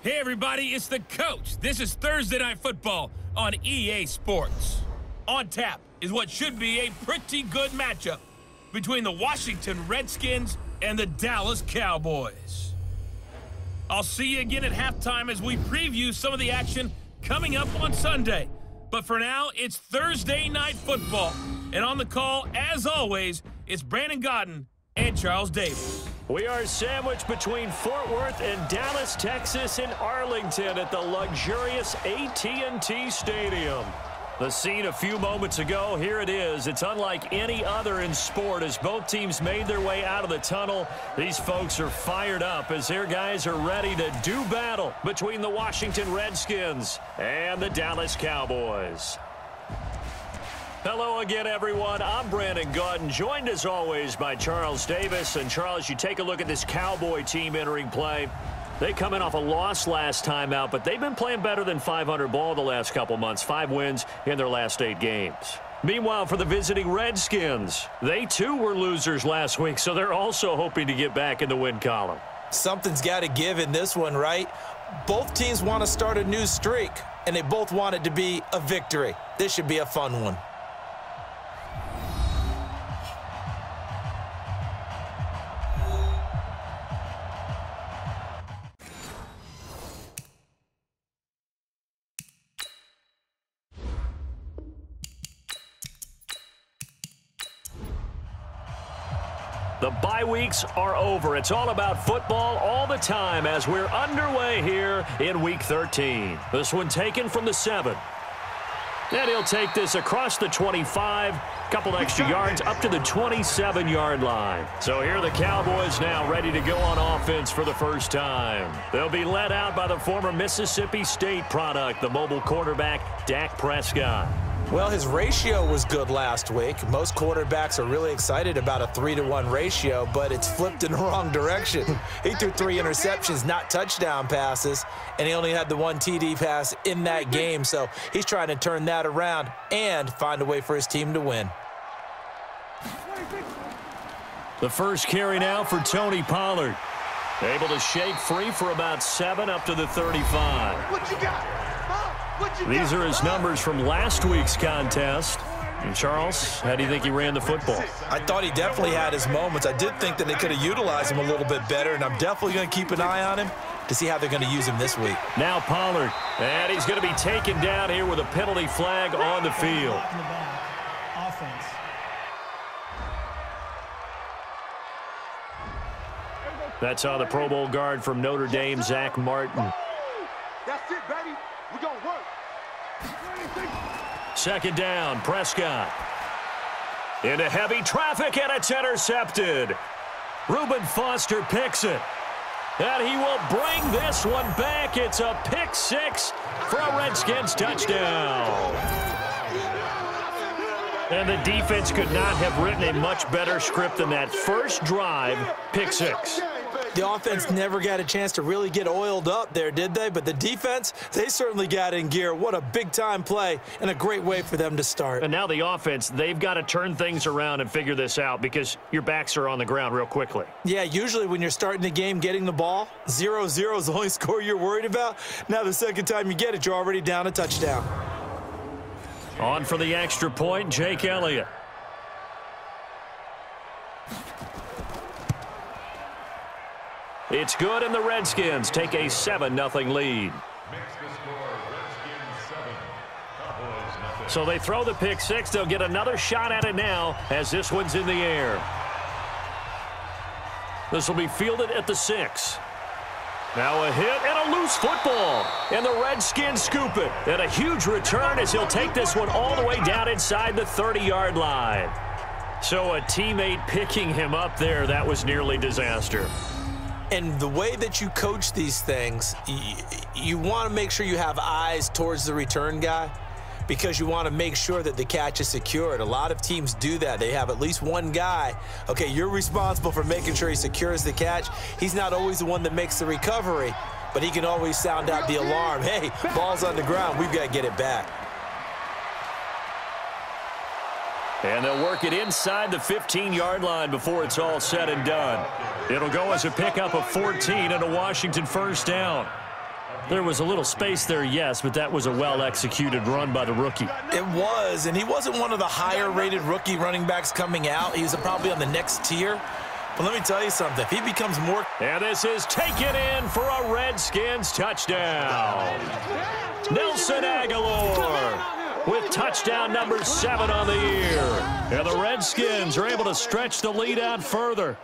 Hey everybody, it's the coach. This is Thursday Night Football on EA Sports. On tap is what should be a pretty good matchup between the Washington Redskins and the Dallas Cowboys. I'll see you again at halftime as we preview some of the action coming up on Sunday. But for now, it's Thursday Night Football. And on the call, as always, it's Brandon Godden and Charles Davis. We are sandwiched between Fort Worth and Dallas, Texas, and Arlington at the luxurious AT&T Stadium. The scene a few moments ago, here it is. It's unlike any other in sport as both teams made their way out of the tunnel. These folks are fired up as their guys are ready to do battle between the Washington Redskins and the Dallas Cowboys. Hello again, everyone. I'm Brandon Godden, joined as always by Charles Davis. And Charles, you take a look at this Cowboy team entering play. They come in off a loss last time out, but they've been playing better than 500 ball the last couple months. 5 wins in their last 8 games. Meanwhile, for the visiting Redskins, they too were losers last week, so they're also hoping to get back in the win column. Something's got to give in this one, right? Both teams want to start a new streak, and they both want it to be a victory. This should be a fun one. The bye weeks are over. It's all about football all the time as we're underway here in Week 13. This one taken from the 7. And he'll take this across the 25, couple extra yards up to the 27-yard line. So here are the Cowboys now ready to go on offense for the first time. They'll be led out by the former Mississippi State product, the mobile quarterback, Dak Prescott. Well, his ratio was good last week. Most quarterbacks are really excited about a 3-to-1 ratio, but it's flipped in the wrong direction. He threw 3 interceptions, not touchdown passes, and he only had the 1 TD pass in that game. So he's trying to turn that around and find a way for his team to win. The first carry now for Tony Pollard. Able to shake free for about 7 up to the 35. What you got? These are his numbers from last week's contest. And Charles, how do you think he ran the football? I thought he definitely had his moments. I did think that they could have utilized him a little bit better, and I'm definitely going to keep an eye on him to see how they're going to use him this week. Now Pollard, and he's going to be taken down here with a penalty flag on the field. That's on the Pro Bowl guard from Notre Dame, Zach Martin. That's it, baby. We're going to work. Second down, Prescott. Into heavy traffic, and it's intercepted. Reuben Foster picks it. And he will bring this one back. It's a pick 6 for a Redskins touchdown. And the defense could not have written a much better script than that first drive, pick 6. The offense never got a chance to really get oiled up there, did they? But the defense, they certainly got in gear. What a big-time play and a great way for them to start. And now the offense, they've got to turn things around and figure this out because your backs are on the ground real quickly. Yeah, usually when you're starting the game getting the ball, 0-0 is the only score you're worried about. Now the second time you get it, you're already down a touchdown. On for the extra point, Jake Elliott. It's good, and the Redskins take a 7-0 lead. So they throw the pick 6. They'll get another shot at it now as this one's in the air. This will be fielded at the 6. Now a hit and a loose football. And the Redskins scoop it. And a huge return as he'll take this one all the way down inside the 30-yard line. So a teammate picking him up there, that was nearly disaster. And the way that you coach these things, you want to make sure you have eyes towards the return guy because you want to make sure that the catch is secured. A lot of teams do that. They have at least one guy. Okay, you're responsible for making sure he secures the catch. He's not always the one that makes the recovery, but he can always sound out the alarm. Hey, ball's on the ground. We've got to get it back. And they'll work it inside the 15-yard line before it's all said and done. It'll go as a pickup of 14 and a Washington first down. There was a little space there, yes, but that was a well-executed run by the rookie. It was, and he wasn't one of the higher-rated rookie running backs coming out. He was probably on the next tier. But let me tell you something. If he becomes more... And this is taken in for a Redskins touchdown. Nelson Aguilar with touchdown number 7 on the year. And the Redskins are able to stretch the lead out further.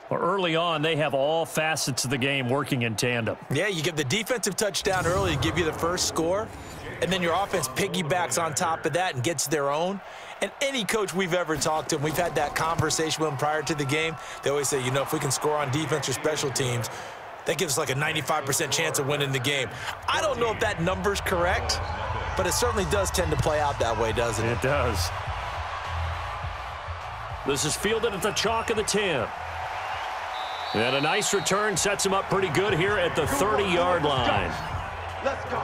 Well, early on, they have all facets of the game working in tandem. Yeah, you give the defensive touchdown early to give you the first score, and then your offense piggybacks on top of that and gets their own. And any coach we've ever talked to, and we've had that conversation with them prior to the game, they always say, you know, if we can score on defense or special teams, that gives us like a 95% chance of winning the game. I don't know if that number's correct, but it certainly does tend to play out that way, doesn't it? It does. This is fielded at the chalk of the 10. And a nice return sets him up pretty good here at the 30-yard line. Let's go.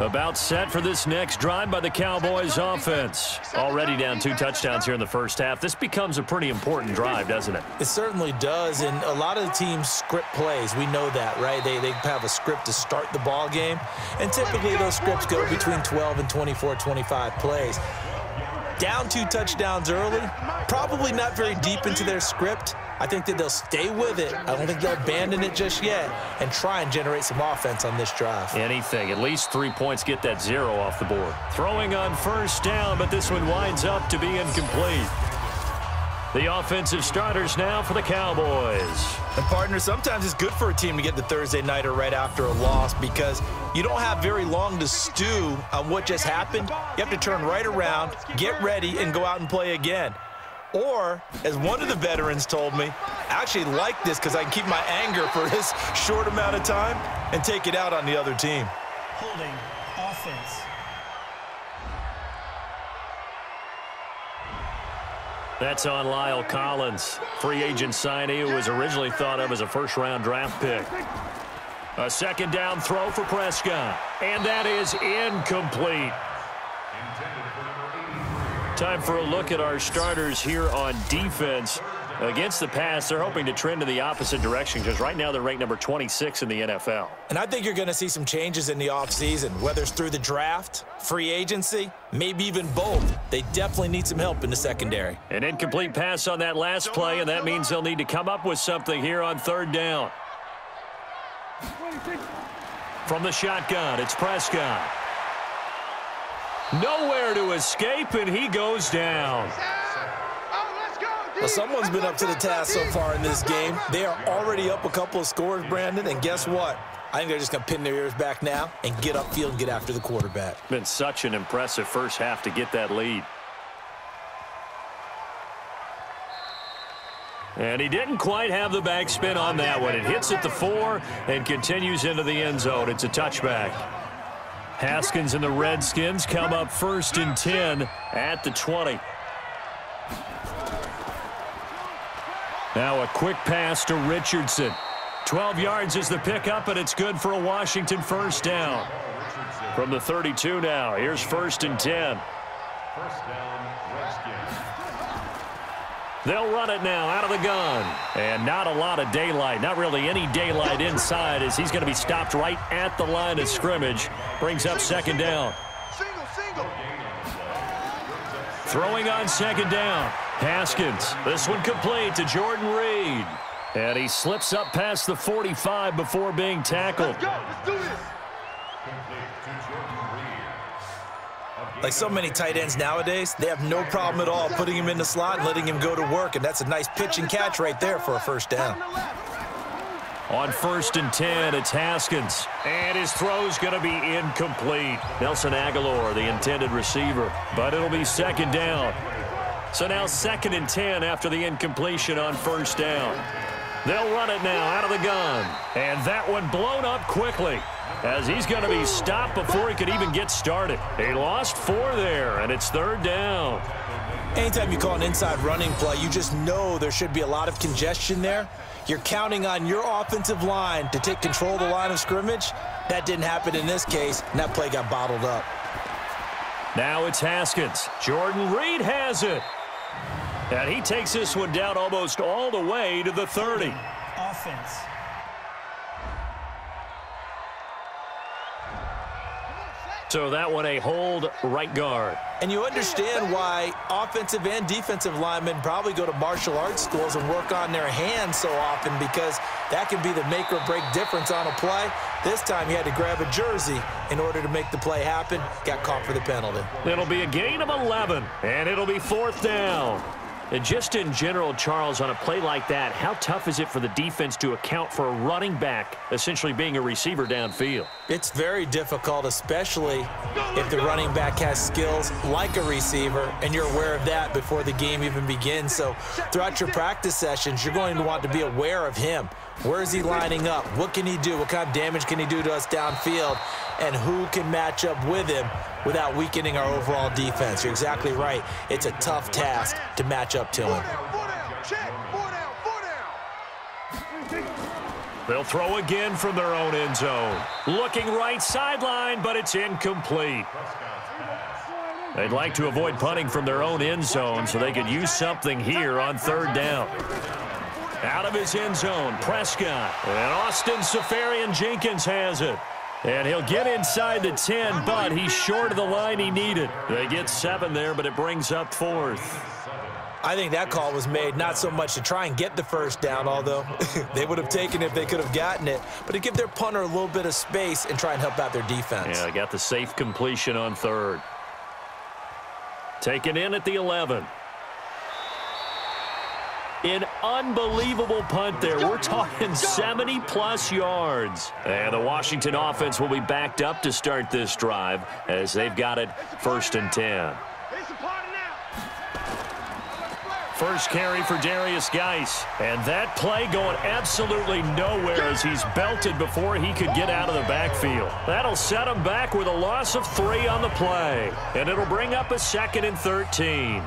About set for this next drive by the Cowboys offense. Already down 2 touchdowns here in the first half. This becomes a pretty important drive, doesn't it? It certainly does, and a lot of the teams script plays. We know that, right? They have a script to start the ball game, and typically those scripts go between 12 and 24, 25 plays. Down 2 touchdowns early, probably not very deep into their script. I think that they'll stay with it. I don't think they'll abandon it just yet and try and generate some offense on this drive. Anything. At least 3 points, get that 0 off the board. Throwing on first down, but this one winds up to be incomplete. The offensive starters now for the Cowboys. And, partner, sometimes it's good for a team to get the Thursday nighter right after a loss because you don't have very long to stew on what just happened. You have to turn right around, get ready, and go out and play again. Or, as one of the veterans told me, I actually like this because I can keep my anger for this short amount of time and take it out on the other team. Holding offense. That's on Lyle Collins, free agent signee who was originally thought of as a first-round draft pick. A second down throw for Prescott, and that is incomplete. Time for a look at our starters here on defense. Against the pass, they're hoping to trend in the opposite direction because right now they're ranked number 26 in the NFL. And I think you're going to see some changes in the offseason, whether it's through the draft, free agency, maybe even both. They definitely need some help in the secondary. An incomplete pass on that last play, and that means they'll need to come up with something here on 3rd down. From the shotgun, it's Prescott. Nowhere to escape, and he goes down. Well, someone's been up to the task so far in this game. They are already up a couple of scores, Brandon, and guess what? I think they're just going to pin their ears back now and get upfield and get after the quarterback. Been such an impressive first half to get that lead. And he didn't quite have the backspin on that one. It hits at the 4 and continues into the end zone. It's a touchback. Haskins and the Redskins come up 1st and 10 at the 20. Now a quick pass to Richardson. 12 yards is the pickup, and it's good for a Washington first down. From the 32 now, here's 1st and 10. They'll run it now out of the gun. And not a lot of daylight, not really any daylight inside as he's going to be stopped right at the line of scrimmage. Brings up 2nd down. Throwing on 2nd down. Haskins, this one complete to Jordan Reed. And he slips up past the 45 before being tackled. Let's do this. Like so many tight ends nowadays, they have no problem at all putting him in the slot and letting him go to work, and that's a nice pitch and catch right there for a first down. On 1st and 10, it's Haskins. And his throw's going to be incomplete. Nelson Aguilar, the intended receiver. But it'll be 2nd down. So now 2nd and 10 after the incompletion on 1st down. They'll run it now out of the gun. And that one blown up quickly as he's going to be stopped before he could even get started. He lost 4 there, and it's 3rd down. Anytime you call an inside running play, you just know there should be a lot of congestion there. You're counting on your offensive line to take control of the line of scrimmage. That didn't happen in this case, and that play got bottled up. Now it's Haskins. Jordan Reed has it. And he takes this one down almost all the way to the 30. offense. So that one a hold right guard. And you understand why offensive and defensive linemen probably go to martial arts schools and work on their hands so often, because that can be the make or break difference on a play. This time he had to grab a jersey in order to make the play happen. Got caught for the penalty. It'll be a gain of 11, and it'll be 4th down. And just in general, Charles, on a play like that, how tough is it for the defense to account for a running back essentially being a receiver downfield? It's very difficult, especially if the running back has skills like a receiver, and you're aware of that before the game even begins. So throughout your practice sessions, you're going to want to be aware of him. Where is he lining up? What can he do? What kind of damage can he do to us downfield? And who can match up with him without weakening our overall defense? You're exactly right. It's a tough task to match up to him. They'll throw again from their own end zone. Looking right sideline, but it's incomplete. They'd like to avoid punting from their own end zone so they could use something here on 3rd down. Out of his end zone, Prescott. And Austin Safarian-Jenkins has it. And he'll get inside the 10, but he's short of the line he needed. They get 7 there, but it brings up 4th. I think that call was made not so much to try and get the 1st down, although they would have taken it if they could have gotten it, but to give their punter a little bit of space and try and help out their defense. Yeah, they got the safe completion on 3rd. Taken in at the 11. An unbelievable punt there. We're talking 70-plus yards. And the Washington offense will be backed up to start this drive as they've got it 1st and 10. First carry for Darius Geis. And that play going absolutely nowhere as he's belted before he could get out of the backfield. That'll set him back with a loss of 3 on the play. And it'll bring up a 2nd and 13.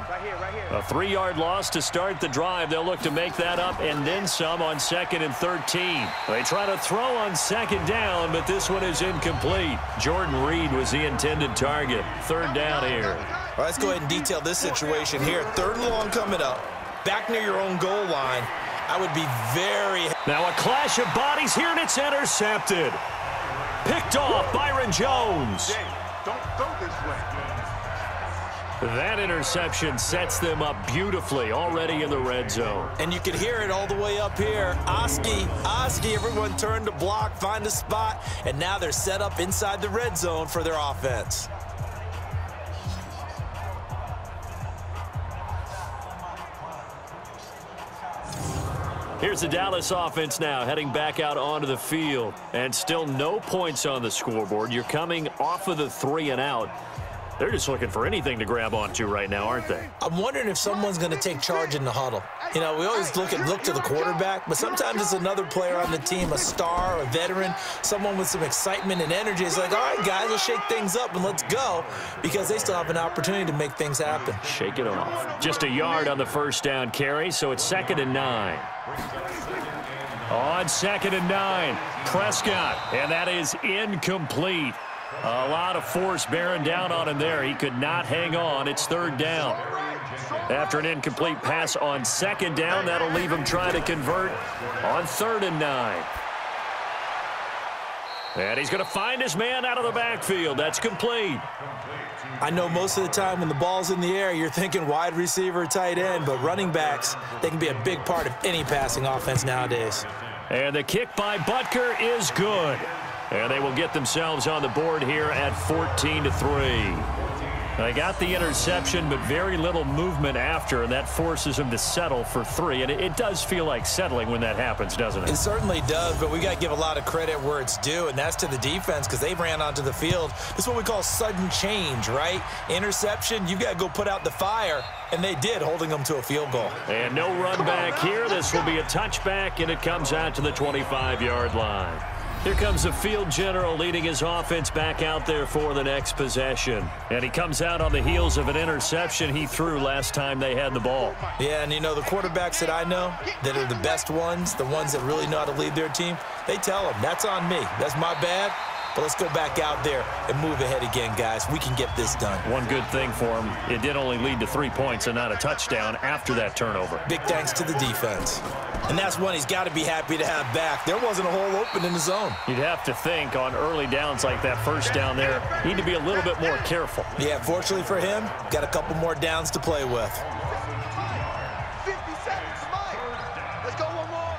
A 3-yard loss to start the drive. They'll look to make that up and then some on 2nd and 13. They try to throw on 2nd down, but this one is incomplete. Jordan Reed was the intended target. 3rd down here. All right, let's go ahead and detail this situation here. 3rd and long coming up. Back near your own goal line. I would be very... Now a clash of bodies here, and it's intercepted. Picked off Byron Jones. Don't throw this way. That interception sets them up beautifully already in the red zone. And you can hear it all the way up here. Oski, everyone turned to block, find a spot, and now they're set up inside the red zone for their offense. Here's the Dallas offense now heading back out onto the field. And still no points on the scoreboard. You're coming off of the 3 and out. They're just looking for anything to grab onto right now, aren't they? I'm wondering if someone's going to take charge in the huddle. You know, we always look to the quarterback, but sometimes it's another player on the team, a star, a veteran, someone with some excitement and energy. It's like, all right, guys, let's shake things up and let's go, because they still have an opportunity to make things happen. Shake it off. Just a yard on the 1st down carry, so it's 2nd and 9. On 2nd and 9, Prescott, and that is incomplete. A lot of force bearing down on him there. He could not hang on. It's 3rd down. After an incomplete pass on 2nd down, that'll leave him trying to convert on 3rd and 9. And he's going to find his man out of the backfield. That's complete. I know most of the time when the ball's in the air, you're thinking wide receiver, tight end, but running backs, they can be a big part of any passing offense nowadays. And the kick by Butker is good. And they will get themselves on the board here at 14-3. They got the interception, but very little movement after, and that forces them to settle for 3. And it does feel like settling when that happens, doesn't it? It certainly does, but we got to give a lot of credit where it's due, and that's to the defense, because they ran onto the field. This is what we call sudden change, right? Interception, you got to go put out the fire, and they did, holding them to a field goal. And no run back here. This will be a touchback, and it comes out to the 25-yard line. Here comes the field general leading his offense back out there for the next possession. And he comes out on the heels of an interception he threw last time they had the ball. Yeah, and you know, the quarterbacks that I know that are the best ones, the ones that really know how to lead their team, they tell them, that's on me. That's my bad. But let's go back out there and move ahead again, guys. We can get this done. One good thing for him, it did only lead to 3 points and not a touchdown after that turnover. Big thanks to the defense. And that's one he's got to be happy to have back. There wasn't a hole open in the zone. You'd have to think on early downs like that first down there, need to be a little bit more careful. Yeah, fortunately for him, got a couple more downs to play with. 50 seconds, Mike. Let's go one more.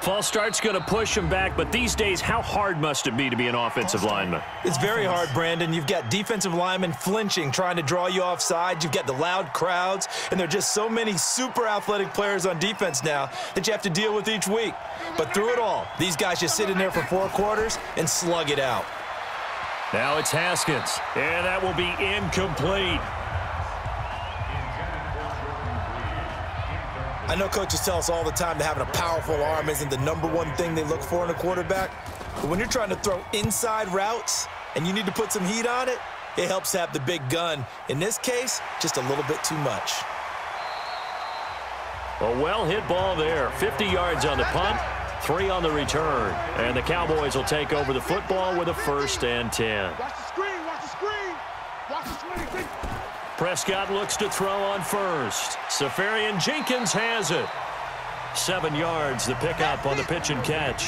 False start's going to push him back, but these days, how hard must it be to be an offensive lineman? It's very hard, Brandon. You've got defensive linemen flinching, trying to draw you offside. You've got the loud crowds, and there are just so many super athletic players on defense now that you have to deal with each week. But through it all, these guys just sit in there for 4 quarters and slug it out. Now it's Haskins, and that will be incomplete. I know coaches tell us all the time that having a powerful arm isn't the #1 thing they look for in a quarterback. But when you're trying to throw inside routes and you need to put some heat on it, it helps have the big gun. In this case, just a little bit too much. A well-hit ball there. 50 yards on the punt, 3 on the return. And the Cowboys will take over the football with a 1st and 10. Watch the screen, watch the screen. Watch the screen. Prescott looks to throw on first. Safarian Jenkins has it. 7 yards, the pickup on the pitch and catch.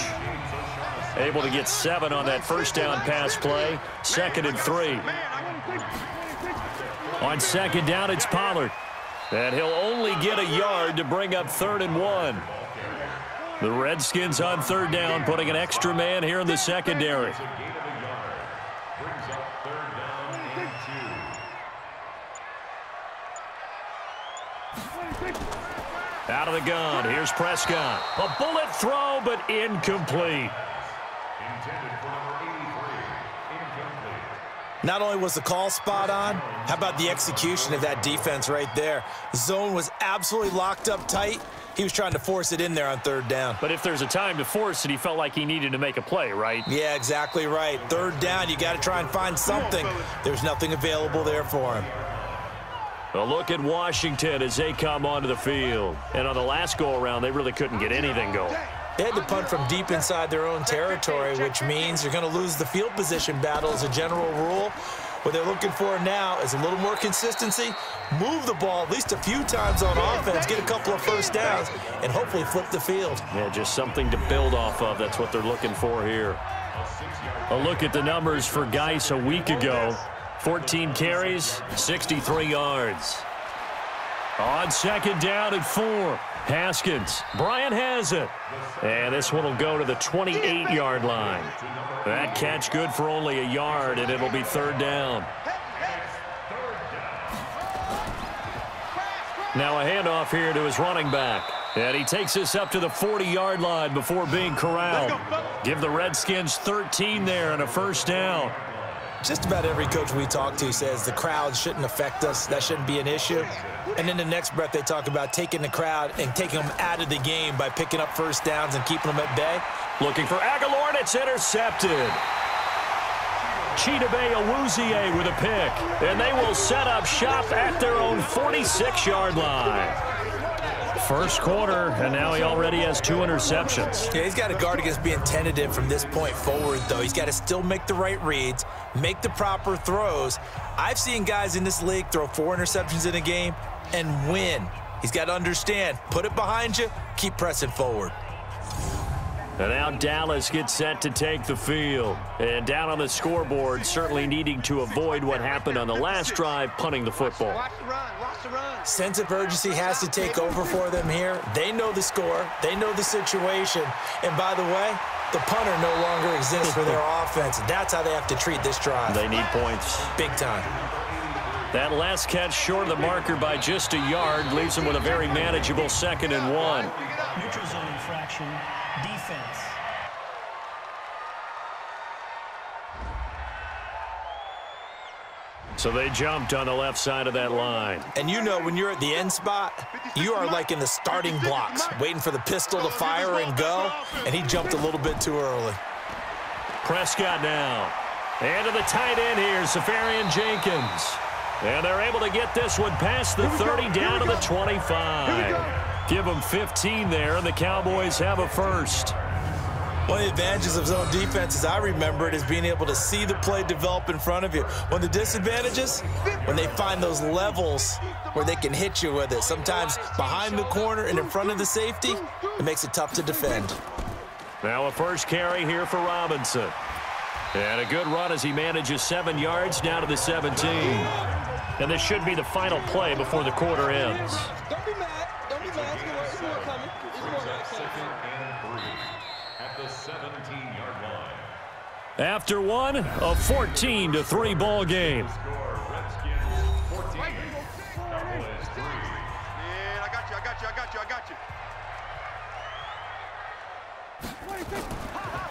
Able to get 7 on that first down pass play. 2nd and 3. On 2nd down, it's Pollard. And he'll only get a yard to bring up 3rd and 1. The Redskins on 3rd down, putting an extra man here in the secondary. Out of the gun, here's Prescott. A bullet throw, but incomplete. Not only was the call spot on, how about the execution of that defense right there? The zone was absolutely locked up tight. He was trying to force it in there on 3rd down. But if there's a time to force it, he felt like he needed to make a play, right? Yeah, exactly right. 3rd down, you got to try and find something. There's nothing available there for him. A look at Washington as they come onto the field. And on the last go-around, they really couldn't get anything going. They had to punt from deep inside their own territory, which means you're going to lose the field position battle as a general rule. What they're looking for now is a little more consistency, move the ball at least a few times on offense, get a couple of 1st downs, and hopefully flip the field. Yeah, just something to build off of. That's what they're looking for here. A look at the numbers for Geis a week ago. 14 carries, 63 yards. On 2nd down at 4, Haskins. Bryant has it. And this one will go to the 28-yard line. That catch good for only a yard, and it'll be 3rd down. Now a handoff here to his running back. And he takes this up to the 40-yard line before being corralled. Give the Redskins 13 there and a 1st down. Just about every coach we talk to says the crowd shouldn't affect us. That shouldn't be an issue. And in the next breath, they talk about taking the crowd and taking them out of the game by picking up 1st downs and keeping them at bay. Looking for Aguilar, and it's intercepted. Chidobe Awuzie with a pick. And they will set up shop at their own 46-yard line. First quarter, and now he already has 2 interceptions. Yeah, he's got to guard against being tentative from this point forward, though. He's got to still make the right reads, make the proper throws. I've seen guys in this league throw 4 interceptions in a game and win. He's got to understand, put it behind you, keep pressing forward. And now Dallas gets set to take the field. And down on the scoreboard, certainly needing to avoid what happened on the last drive, punting the football. Watch the run, watch the run. Sense of urgency has to take over for them here. They know the score. They know the situation. And by the way, the punter no longer exists for their offense. That's how they have to treat this drive. They need points. Big time. That last catch short of the marker by just a yard leaves them with a very manageable 2nd and 1. Neutral zone infraction, defense. So they jumped on the left side of that line. And you know when you're at the end spot, you are like in the starting blocks, waiting for the pistol to fire and go, and he jumped a little bit too early. Prescott now. And to the tight end here, Safarian Jenkins. And they're able to get this one past the 30 down to the 25. Give them 15 there, and the Cowboys have a 1st. One of the advantages of zone defense, as I remember it, is being able to see the play develop in front of you. One of the disadvantages, when they find those levels where they can hit you with it. Sometimes behind the corner and in front of the safety, it makes it tough to defend. Now a first carry here for Robinson. And a good run as he manages 7 yards down to the 17. And this should be the final play before the quarter ends. Don't be mad. Don't be mad. It's more coming. It's more coming. At the 17-yard line. After one, a 14-3 ball game. Redskins 14. Cowboys 3. Yeah, I got you.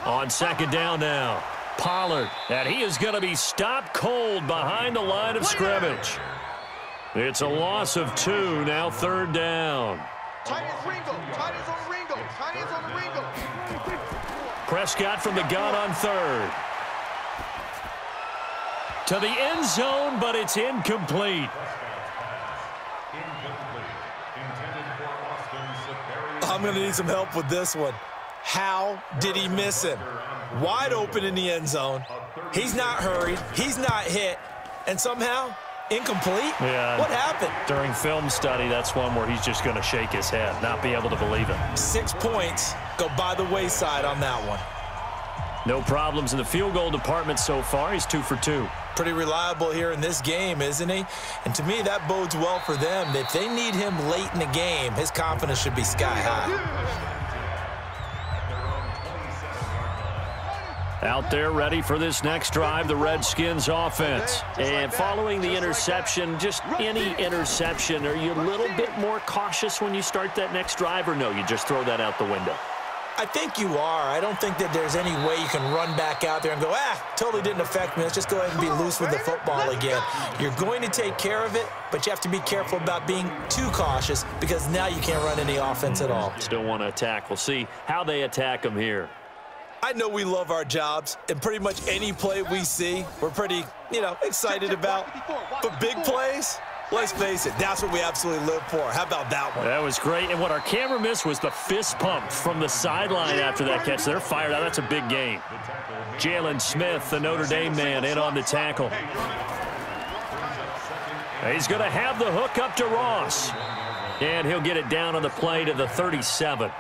On second down now, Pollard, and he is going to be stopped cold behind the line of scrimmage. It's a loss of 2, now third down. Tight ends Ringo. Tight ends on the Ringo. Tight ends on the Ringo. Prescott from the gun on third. To the end zone, but it's incomplete. I'm going to need some help with this one. How did he miss him? Wide open in the end zone. He's not hurried. He's not hit. And somehow, incomplete? Yeah. What happened? During film study, that's one where he's just going to shake his head, not be able to believe it. 6 points go by the wayside on that one. No problems in the field goal department so far. He's 2 for 2. Pretty reliable here in this game, isn't he? And to me, that bodes well for them. If they need him late in the game, his confidence should be sky high. Out there ready for this next drive, the Redskins offense. And following the interception, just any interception, are you a little bit more cautious when you start that next drive, or no, you just throw that out the window? I think you are. I don't think that there's any way you can run back out there and go, totally didn't affect me. Let's just go ahead and be loose with the football again. You're going to take care of it, but you have to be careful about being too cautious because now you can't run any offense at all. Still want to attack. We'll see how they attack them here. I know we love our jobs, and pretty much any play we see, we're pretty, excited about. But big plays, let's face it, that's what we absolutely live for. How about that one? That was great, and what our camera missed was the fist pump from the sideline after that catch. They're fired out. That's a big game. Jalen Smith, the Notre Dame man, in on the tackle. He's going to have the hook up to Ross, and he'll get it down on the play to the 37.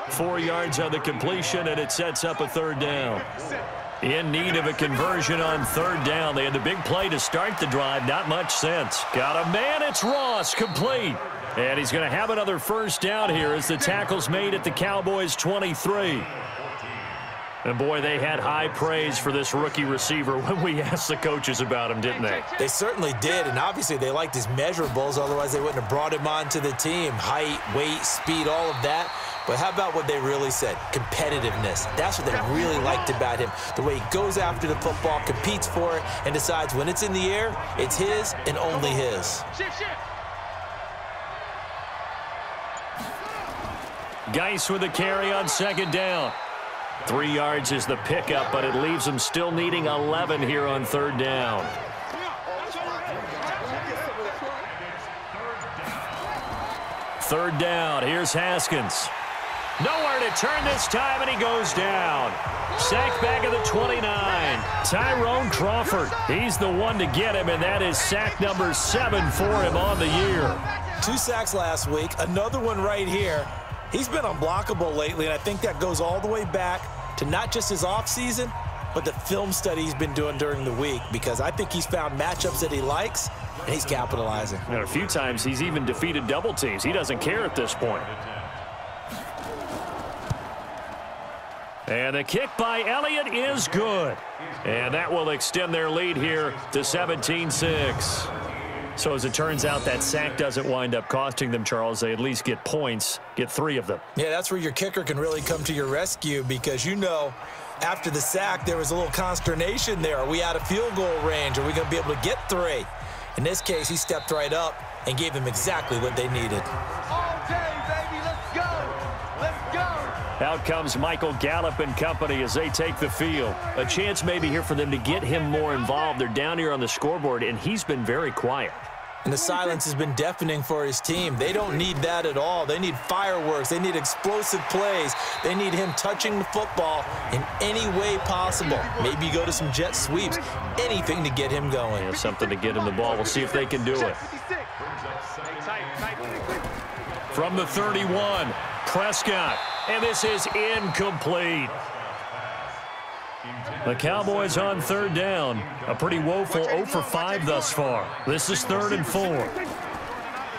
4 yards on the completion, and it sets up a third down. In need of a conversion on third down. They had the big play to start the drive. Not much sense. Got a man. It's Ross. Complete. And he's going to have another first down here as the tackle's made at the Cowboys' 23. And, boy, they had high praise for this rookie receiver when we asked the coaches about him, didn't they? They certainly did, and obviously they liked his measurables. Otherwise, they wouldn't have brought him onto the team. Height, weight, speed, all of that. But how about what they really said? Competitiveness. That's what they really liked about him. The way he goes after the football, competes for it, and decides when it's in the air, it's his and only his. Geis with a carry on second down. 3 yards is the pickup, but it leaves them still needing 11 here on third down. Third down. Here's Haskins. Nowhere to turn this time, and he goes down. Sack back at the 29. Tyrone Crawford. He's the one to get him, and that is sack number 7 for him on the year. 2 sacks last week. Another one right here. He's been unblockable lately, and I think that goes all the way back to not just his offseason, but the film study he's been doing during the week, because I think he's found matchups that he likes, and he's capitalizing. And a few times he's even defeated double teams. He doesn't care at this point. And the kick by Elliott is good. And that will extend their lead here to 17-6. So as it turns out, that sack doesn't wind up costing them, Charles. They at least get points, get 3 of them. Yeah, that's where your kicker can really come to your rescue, because after the sack, there was a little consternation there. Are we out of field goal range? Are we going to be able to get 3? In this case, he stepped right up and gave them exactly what they needed. All day, baby. Let's go. Let's go. Out comes Michael Gallup and company as they take the field. A chance maybe here for them to get him more involved. They're down here on the scoreboard, and he's been very quiet. And the silence has been deafening for his team. They don't need that at all. They need fireworks. They need explosive plays. They need him touching the football in any way possible. Maybe go to some jet sweeps. Anything to get him going. Yeah, something to get him the ball. We'll see if they can do it. From the 31, Prescott. And this is incomplete. The Cowboys on third down. A pretty woeful 0 for 5 thus far. This is 3rd and 4.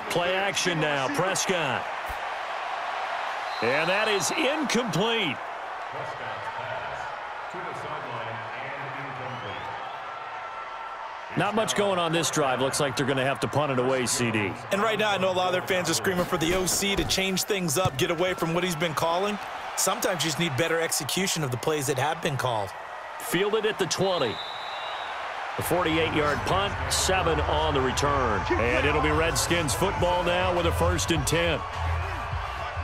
Play action now, Prescott. And that is incomplete. Not much going on this drive. Looks like they're going to have to punt it away, CD. And right now, I know a lot of their fans are screaming for the OC to change things up, get away from what he's been calling. Sometimes you just need better execution of the plays that have been called. Fielded at the 20. The 48-yard punt, 7 on the return. And it'll be Redskins football now with a 1st and 10.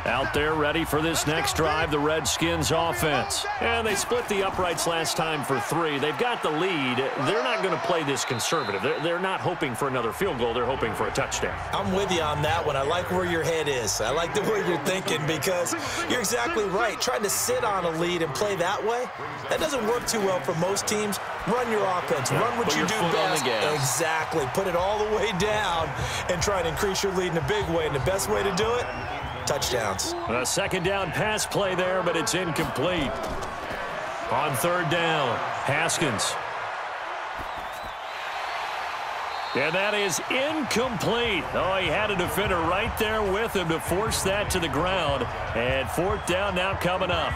Out there ready for this next drive, the Redskins offense. And they split the uprights last time for 3. They've got the lead. They're not going to play this conservative. They're not hoping for another field goal. They're hoping for a touchdown. I'm with you on that one. I like where your head is. I like the way you're thinking because you're exactly right. Trying to sit on a lead and play that way, that doesn't work too well for most teams. Run your offense. Run what you do best. Exactly. Put it all the way down and try to increase your lead in a big way. And the best way to do it, touchdowns. A 2nd down pass play there, but it's incomplete. On 3rd down, Haskins. And that is incomplete. Oh, he had a defender right there with him to force that to the ground. And 4th down now coming up.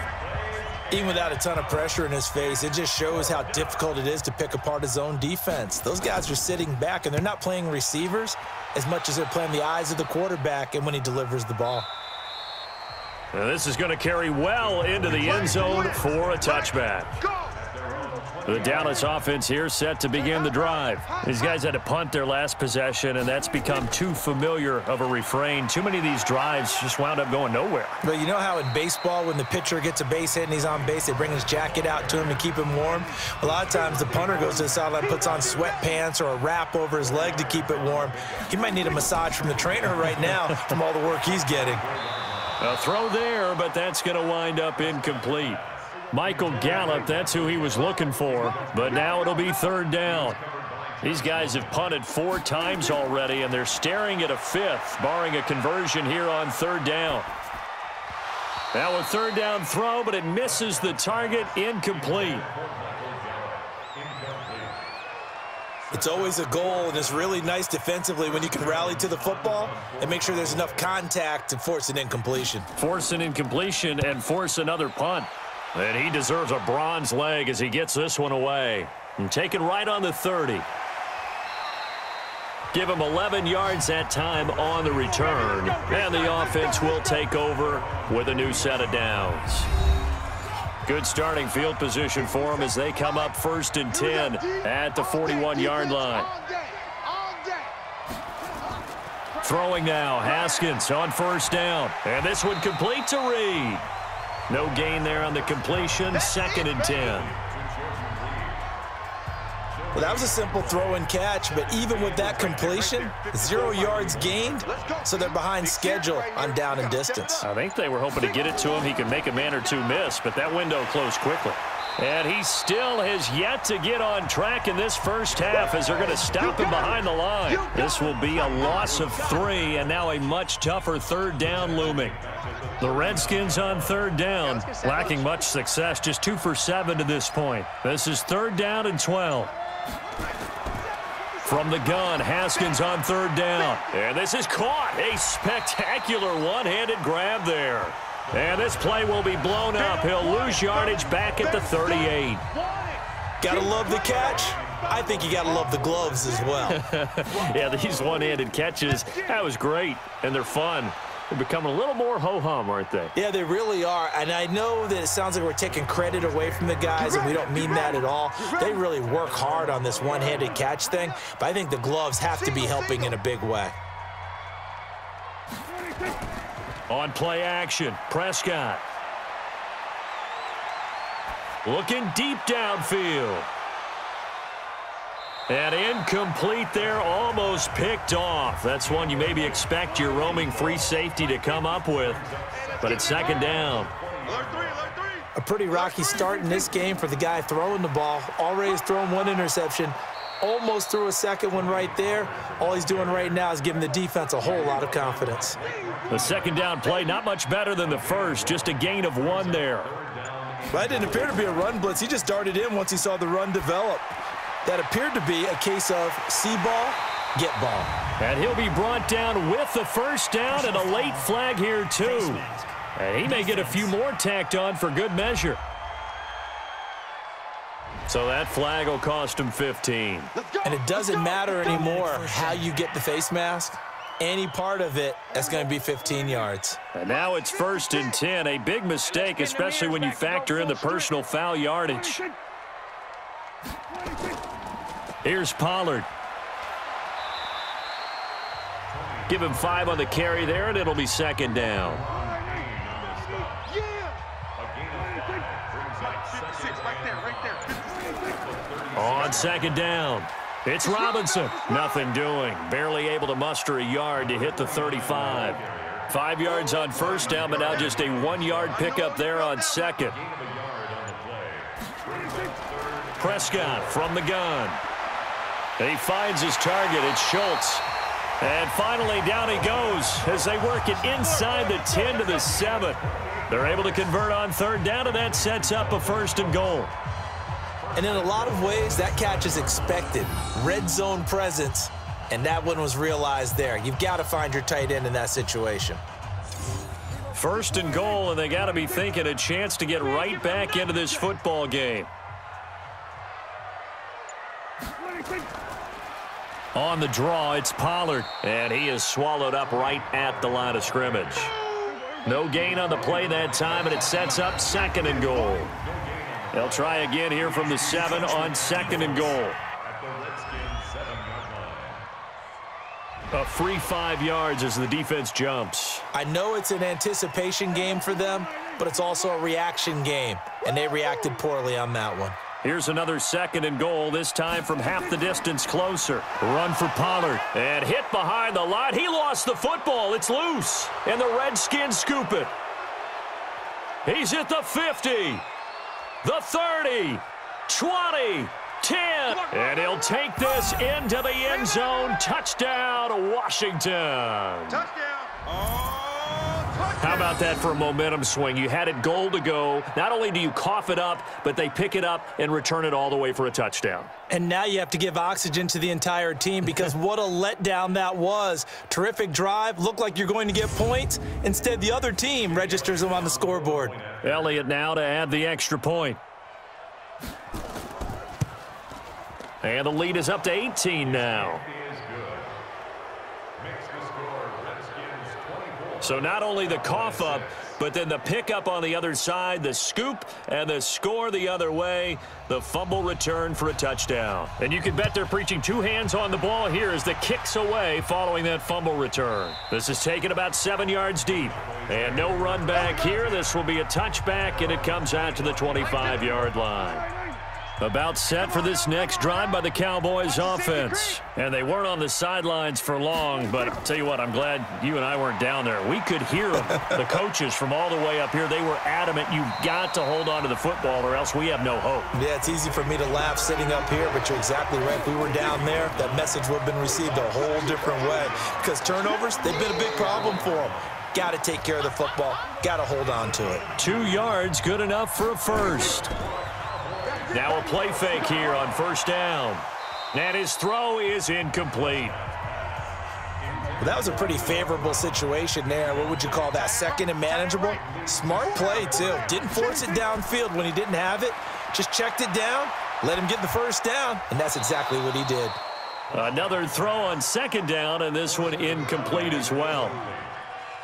Even without a ton of pressure in his face, it just shows how difficult it is to pick apart his own defense. Those guys are sitting back, and they're not playing receivers as much as they're playing the eyes of the quarterback and when he delivers the ball. Now this is going to carry well into the end zone for a touchback. The Dallas offense here set to begin the drive. These guys had to punt their last possession, and that's become too familiar of a refrain. Too many of these drives just wound up going nowhere. But you know how in baseball, when the pitcher gets a base hit and he's on base, they bring his jacket out to him to keep him warm? A lot of times the punter goes to the sideline, puts on sweatpants or a wrap over his leg to keep it warm. He might need a massage from the trainer right now from all the work he's getting. A throw there, but that's going to wind up incomplete. Michael Gallup, that's who he was looking for, but now it'll be 3rd down. These guys have punted 4 times already, and they're staring at a 5th, barring a conversion here on 3rd down. Now a 3rd down throw, but it misses the target, incomplete. It's always a goal, and it's really nice defensively when you can rally to the football and make sure there's enough contact to force an incompletion. Force an incompletion and force another punt. And he deserves a bronze leg as he gets this one away. And taken right on the 30. Give him 11 yards that time on the return. And the offense will take over with a new set of downs. Good starting field position for them as they come up 1st and 10 at the 41-yard line. Throwing now, Haskins on 1st down. And this one complete to Reed. No gain there on the completion, 2nd and 10. Well, that was a simple throw and catch, but even with that completion, 0 yards gained, so they're behind schedule on down and distance. I think they were hoping to get it to him. He could make a man or two miss, but that window closed quickly. And he still has yet to get on track in this first half as they're going to stop him behind the line. This will be a loss of 3, and now a much tougher 3rd down looming. The Redskins on 3rd down, lacking much success, just 2 for 7 to this point. This is 3rd down and 12. From the gun, Haskins on 3rd down. And this is caught. A spectacular one-handed grab there. And this play will be blown up. He'll lose yardage back at the 38. Gotta love the catch. I think you gotta love the gloves as well. Yeah, these one-handed catches, that was great, and they're fun. They're becoming a little more ho-hum, aren't they? Yeah, they really are. And I know that it sounds like we're taking credit away from the guys, and we don't mean that at all. They really work hard on this one-handed catch thing, but I think the gloves have to be helping in a big way. On play action, Prescott. Looking deep downfield. And incomplete there, almost picked off. That's one you maybe expect your roaming free safety to come up with. But it's second down. A pretty rocky start in this game for the guy throwing the ball. Already has thrown one interception. Almost threw a second one right there. All he's doing right now is giving the defense a whole lot of confidence. The second down play, not much better than the first. Just a gain of 1 there. That didn't appear to be a run blitz. He just darted in once he saw the run develop. That appeared to be a case of see ball, get ball. And he'll be brought down with the first down and a late flag here, too. And he may get a few more tacked on for good measure. So that flag will cost him 15. And it doesn't matter anymore how you get the face mask. Any part of it, that's going to be 15 yards. And now it's 1st and 10. A big mistake, especially when you factor in the personal foul yardage. Here's Pollard. Give him 5 on the carry there, and it'll be second down. On second down, it's Robinson. Nothing doing. Barely able to muster a yard to hit the 35. 5 yards on first down, but now just a 1-yard pickup there on second. Prescott from the gun. He finds his target. It's Schultz. And finally down he goes as they work it inside the 10 to the 7. They're able to convert on third down, and that sets up a 1st and goal. And in a lot of ways, that catch is expected. Red zone presence, and that one was realized there. You've got to find your tight end in that situation. 1st and goal, and they got to be thinking a chance to get right back into this football game. On the draw, it's Pollard, and he is swallowed up right at the line of scrimmage. No gain on the play that time, and it sets up 2nd and goal. They'll try again here from the 7 on 2nd and goal. A free 5 yards as the defense jumps. I know it's an anticipation game for them, but it's also a reaction game, and they reacted poorly on that one. Here's another 2nd and goal, this time from half the distance closer. Run for Pollard, and hit behind the line. He lost the football. It's loose, and the Redskins scoop it. He's at the 50, the 30, 20, 10, and he'll take this into the end zone. Touchdown, Washington. Touchdown. How about that for a momentum swing? You had it goal to go. Not only do you cough it up, but they pick it up and return it all the way for a touchdown. And now you have to give oxygen to the entire team because what a letdown that was. Terrific drive. Looked like you're going to get points. Instead, the other team registers them on the scoreboard. Elliott now to add the extra point. And the lead is up to 18 now. So not only the cough up, but then the pickup on the other side, the scoop, and the score the other way, the fumble return for a touchdown. And you can bet they're preaching 2 hands on the ball here as the kick's away following that fumble return. This is taken about 7 yards deep. And no run back here. This will be a touchback, and it comes out to the 25-yard line. About set for this next drive by the Cowboys offense. And they weren't on the sidelines for long, but I'll tell you what, I'm glad you and I weren't down there. We could hear them, the coaches from all the way up here. They were adamant, you've got to hold on to the football or else we have no hope. Yeah, it's easy for me to laugh sitting up here, but you're exactly right. If we were down there, that message would have been received a whole different way. Because turnovers, they've been a big problem for them. Got to take care of the football. Got to hold on to it. 2 yards, good enough for a first. Now a play fake here on first down. And his throw is incomplete. Well, that was a pretty favorable situation there. What would you call that? 2nd and manageable? Smart play, too. Didn't force it downfield when he didn't have it. Just checked it down, let him get the first down, and that's exactly what he did. Another throw on 2nd down, and this one incomplete as well.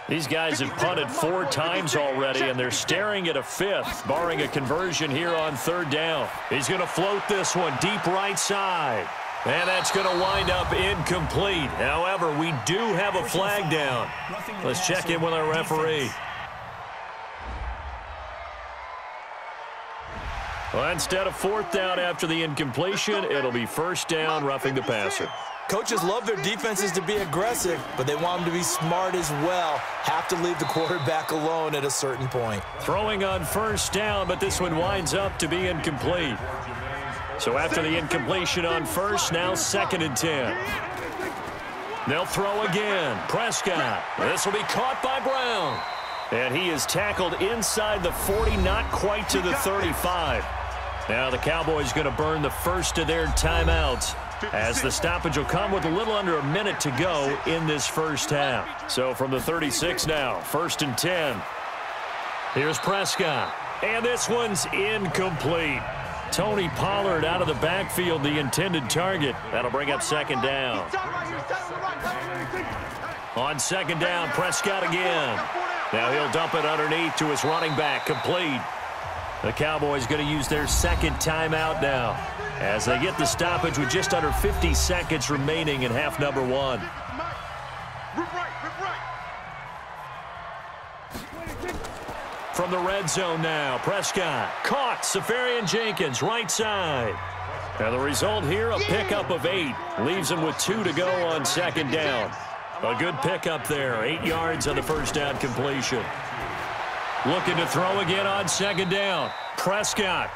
These guys have punted 4 times already, and they're staring at a 5th, barring a conversion here on 3rd down. He's going to float this one deep right side. And that's going to wind up incomplete. However, we do have a flag down. Let's check in with our referee. Well, instead of fourth down after the incompletion, it'll be first down, roughing the passer. Coaches love their defenses to be aggressive, but they want them to be smart as well. Have to leave the quarterback alone at a certain point. Throwing on first down, but this one winds up to be incomplete. So after the incompletion on first, now 2nd and 10. They'll throw again. Prescott. This will be caught by Brown. And he is tackled inside the 40, not quite to the 35. Now the Cowboys going to burn the first of their timeouts, as the stoppage will come with a little under a minute to go in this first half. So from the 36 now, 1st and 10. Here's Prescott. And this one's incomplete. Tony Pollard out of the backfield, the intended target. That'll bring up 2nd down. On 2nd down, Prescott again. Now he'll dump it underneath to his running back, complete. The Cowboys going to use their 2nd timeout now, as they get the stoppage with just under 50 seconds remaining in half number 1. From the red zone now, Prescott caught. Safarian Jenkins, right side. And the result here, a pickup of 8. Leaves him with 2 to go on 2nd down. A good pickup there, 8 yards on the first down completion. Looking to throw again on 2nd down. Prescott.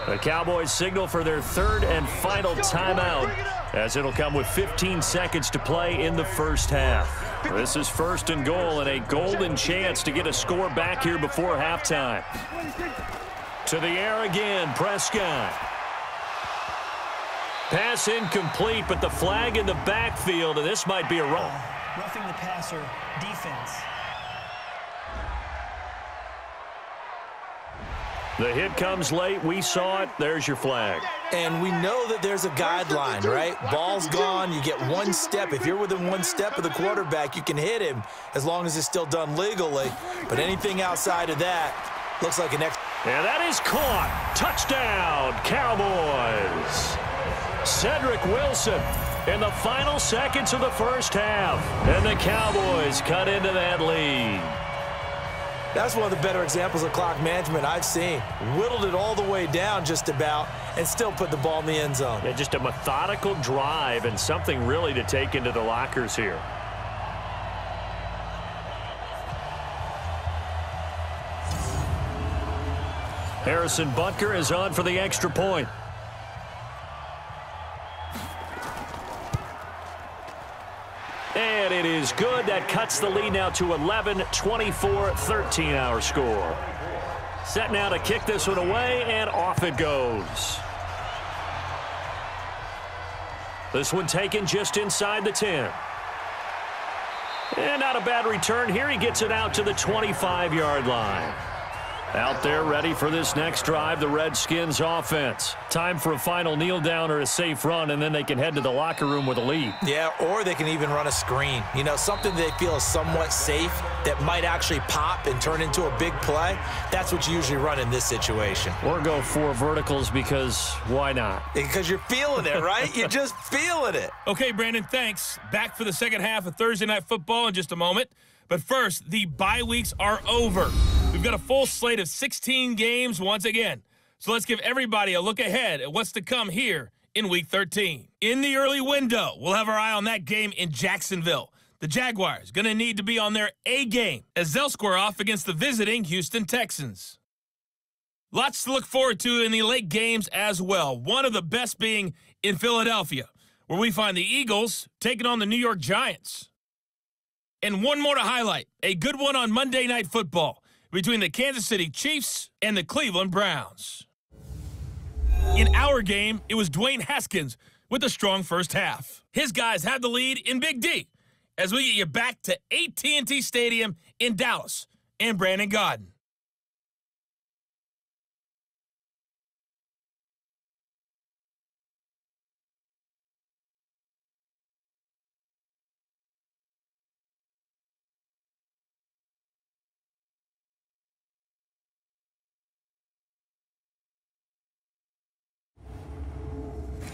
The Cowboys signal for their 3rd and final timeout, as it'll come with 15 seconds to play in the first half. This is 1st and goal, and a golden chance to get a score back here before halftime. To the air again, Prescott. Pass incomplete, but the flag in the backfield, and this might be a run. Roughing the passer, defense. The hit comes late. We saw it. There's your flag. And we know that there's a guideline, right? Ball's gone. You get 1 step. If you're within 1 step of the quarterback, you can hit him as long as it's still done legally. But anything outside of that looks like an extra. And that is caught. Touchdown, Cowboys. Cedric Wilson in the final seconds of the first half. And the Cowboys cut into that lead. That's one of the better examples of clock management I've seen. Whittled it all the way down just about and still put the ball in the end zone. Yeah, just a methodical drive and something really to take into the lockers here. Harrison Butker is on for the extra point. And it is good. That cuts the lead now to 11, 24-13 our score. Set now to kick this one away, and off it goes. This one taken just inside the 10. And not a bad return here. He gets it out to the 25-yard line. Out there ready for this next drive, the Redskins offense. Time for a final kneel down or a safe run, and then they can head to the locker room with a lead. Yeah, or they can even run a screen. You know, something they feel is somewhat safe that might actually pop and turn into a big play. That's what you usually run in this situation. Or go 4 verticals, because why not? Because you're feeling it, right? You're just feeling it. Okay, Brandon, thanks. Back for the second half of Thursday Night Football in just a moment. But first, the bye weeks are over. We've got a full slate of 16 games once again. So let's give everybody a look ahead at what's to come here in Week 13. In the early window, we'll have our eye on that game in Jacksonville. The Jaguars going to need to be on their A game as they'll square off against the visiting Houston Texans. Lots to look forward to in the late games as well. One of the best being in Philadelphia, where we find the Eagles taking on the New York Giants. And one more to highlight, a good one on Monday Night Football between the Kansas City Chiefs and the Cleveland Browns. In our game, it was Dwayne Haskins with a strong first half. His guys have the lead in Big D as we get you back to AT&T Stadium in Dallas and Brandon Gaudin.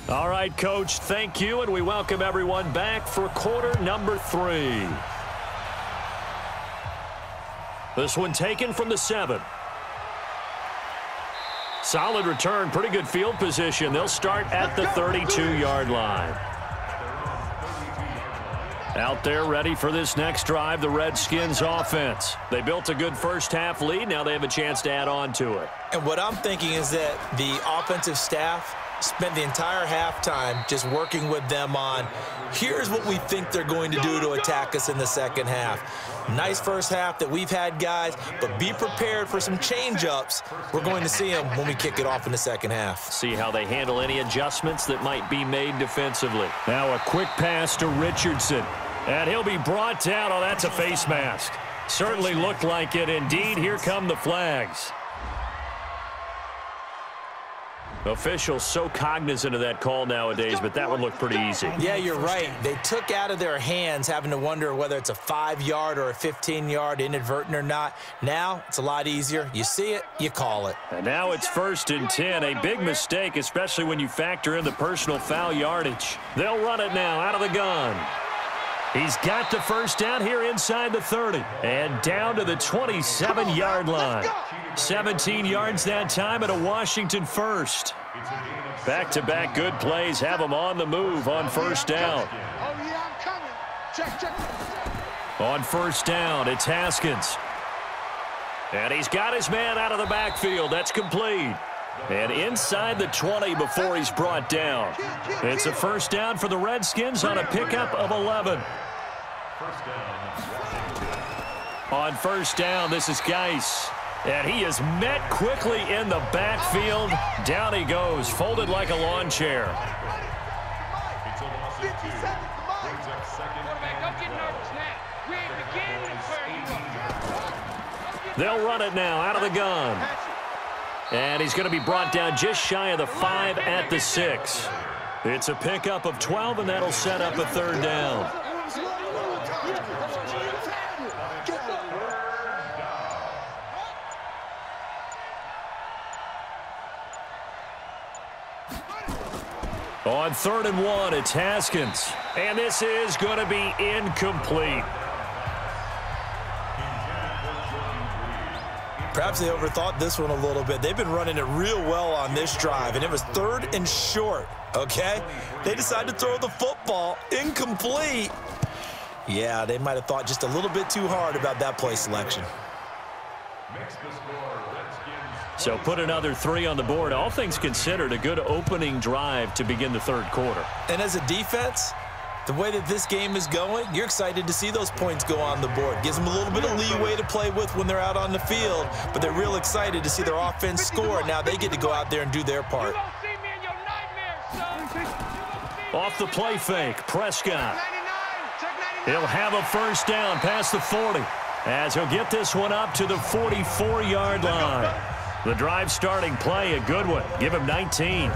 All right, Coach, thank you, and we welcome everyone back for quarter number 3. This one taken from the 7. Solid return, pretty good field position. They'll start at the 32-yard line. Out there ready for this next drive, the Redskins offense. They built a good first-half lead. Now they have a chance to add on to it. And what I'm thinking is that the offensive staff spent the entire halftime just working with them on, here's what we think they're going to do to attack us in the second half. Nice first half that we've had, guys, but be prepared for some change-ups. We're going to see them when we kick it off in the second half. See how they handle any adjustments that might be made defensively. Now a quick pass to Richardson. And he'll be brought down. Oh, that's a face mask. Certainly looked like it. Indeed, here come the flags. Officials so cognizant of that call nowadays, but that one looked pretty easy. Yeah, you're right. They took out of their hands having to wonder whether it's a 5-yard or a 15-yard inadvertent or not. Now it's a lot easier. You see it, you call it. And now it's 1st and 10. A big mistake, especially when you factor in the personal foul yardage. They'll run it now out of the gun. He's got the first down here inside the 30 and down to the 27-yard line. 17 yards that time and a Washington first. Back-to-back good plays have them on the move on first down. Oh, yeah, I'm coming. Check. On first down, it's Haskins. And he's got his man out of the backfield. That's complete. And inside the 20 before he's brought down. It's a first down for the Redskins on a pickup of 11. On first down, this is Geis. And he is met quickly in the backfield. Down he goes, folded like a lawn chair. They'll run it now out of the gun. And he's going to be brought down just shy of the 5 at the 6. It's a pickup of 12, and that'll set up a third down. On 3rd and 1, it's Haskins. And this is going to be incomplete. Perhaps they overthought this one a little bit. They've been running it real well on this drive, and it was 3rd and short, okay? They decided to throw the football incomplete. Yeah, they might have thought just a little bit too hard about that play selection. So put another 3 on the board. All things considered, a good opening drive to begin the third quarter. And as a defense, the way that this game is going, you're excited to see those points go on the board. Gives them a little bit of leeway to play with when they're out on the field, but they're real excited to see their offense score. Now they get to go out there and do their part. Off the play fake, Prescott. He'll have a first down past the 40 as he'll get this one up to the 44-yard line. The drive starting play, a good one. Give him 19.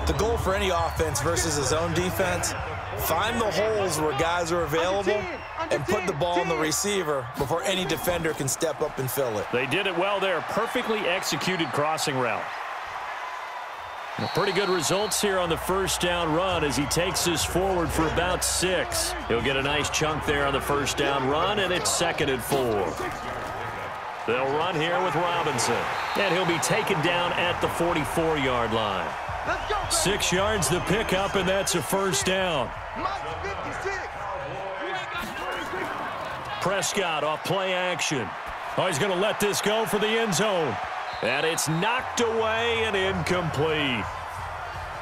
The goal for any offense versus his own defense, find the holes where guys are available and put the ball on the receiver before any defender can step up and fill it. They did it well there. Perfectly executed crossing route. Pretty good results here on the first down run as he takes this forward for about 6. He'll get a nice chunk there on the first down run, and it's 2nd and 4. They'll run here with Robinson, and he'll be taken down at the 44-yard line. 6 yards the pickup, and that's a first down. Prescott off play action. Oh, he's going to let this go for the end zone. And it's knocked away and incomplete.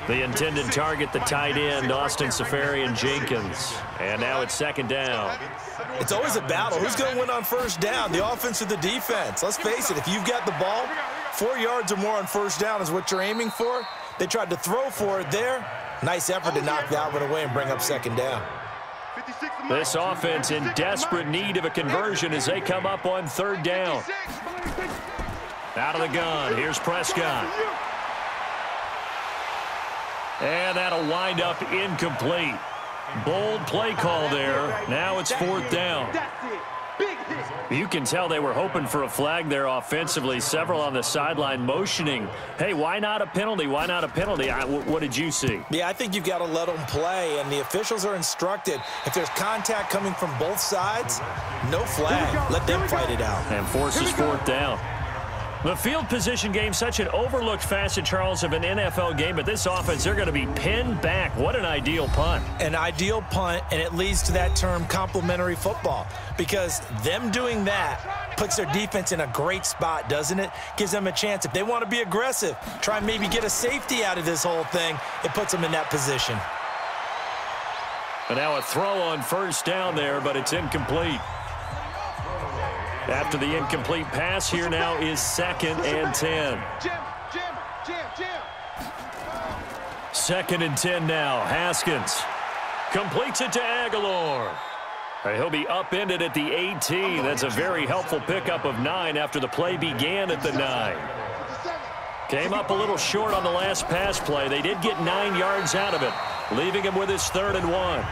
The intended target, the tight end, Austin Seferian-Jenkins. And now it's 2nd down. It's always a battle. Who's going to win on first down, the offense or the defense? Let's face it, if you've got the ball, 4 yards or more on first down is what you're aiming for. They tried to throw for it there. Nice effort to knock that one away and bring up 2nd down. This offense in desperate need of a conversion as they come up on 3rd down. Out of the gun, here's Prescott. And that'll wind up incomplete. Bold play call there. Now it's 4th down. You can tell they were hoping for a flag there offensively. Several on the sideline motioning, hey, why not a penalty? Why not a penalty? What did you see? Yeah, I think you've got to let them play, and the officials are instructed if there's contact coming from both sides, no flag. Let them fight it out. And forces 4th down. The field position game, such an overlooked facet, Charles, of an NFL game, but this offense, they're going to be pinned back. What an ideal punt. An ideal punt, and it leads to that term complementary football, because them doing that puts their defense in a great spot, doesn't it? Gives them a chance. If they want to be aggressive, try and maybe get a safety out of this whole thing, it puts them in that position. And now a throw on first down there, but it's incomplete. After the incomplete pass, here now is 2nd and 10. 2nd and 10 now. Haskins completes it to Aguilar. He'll be upended at the 18. That's a very helpful pickup of 9 after the play began at the 9. Came up a little short on the last pass play. They did get 9 yards out of it, leaving him with his 3rd and 1.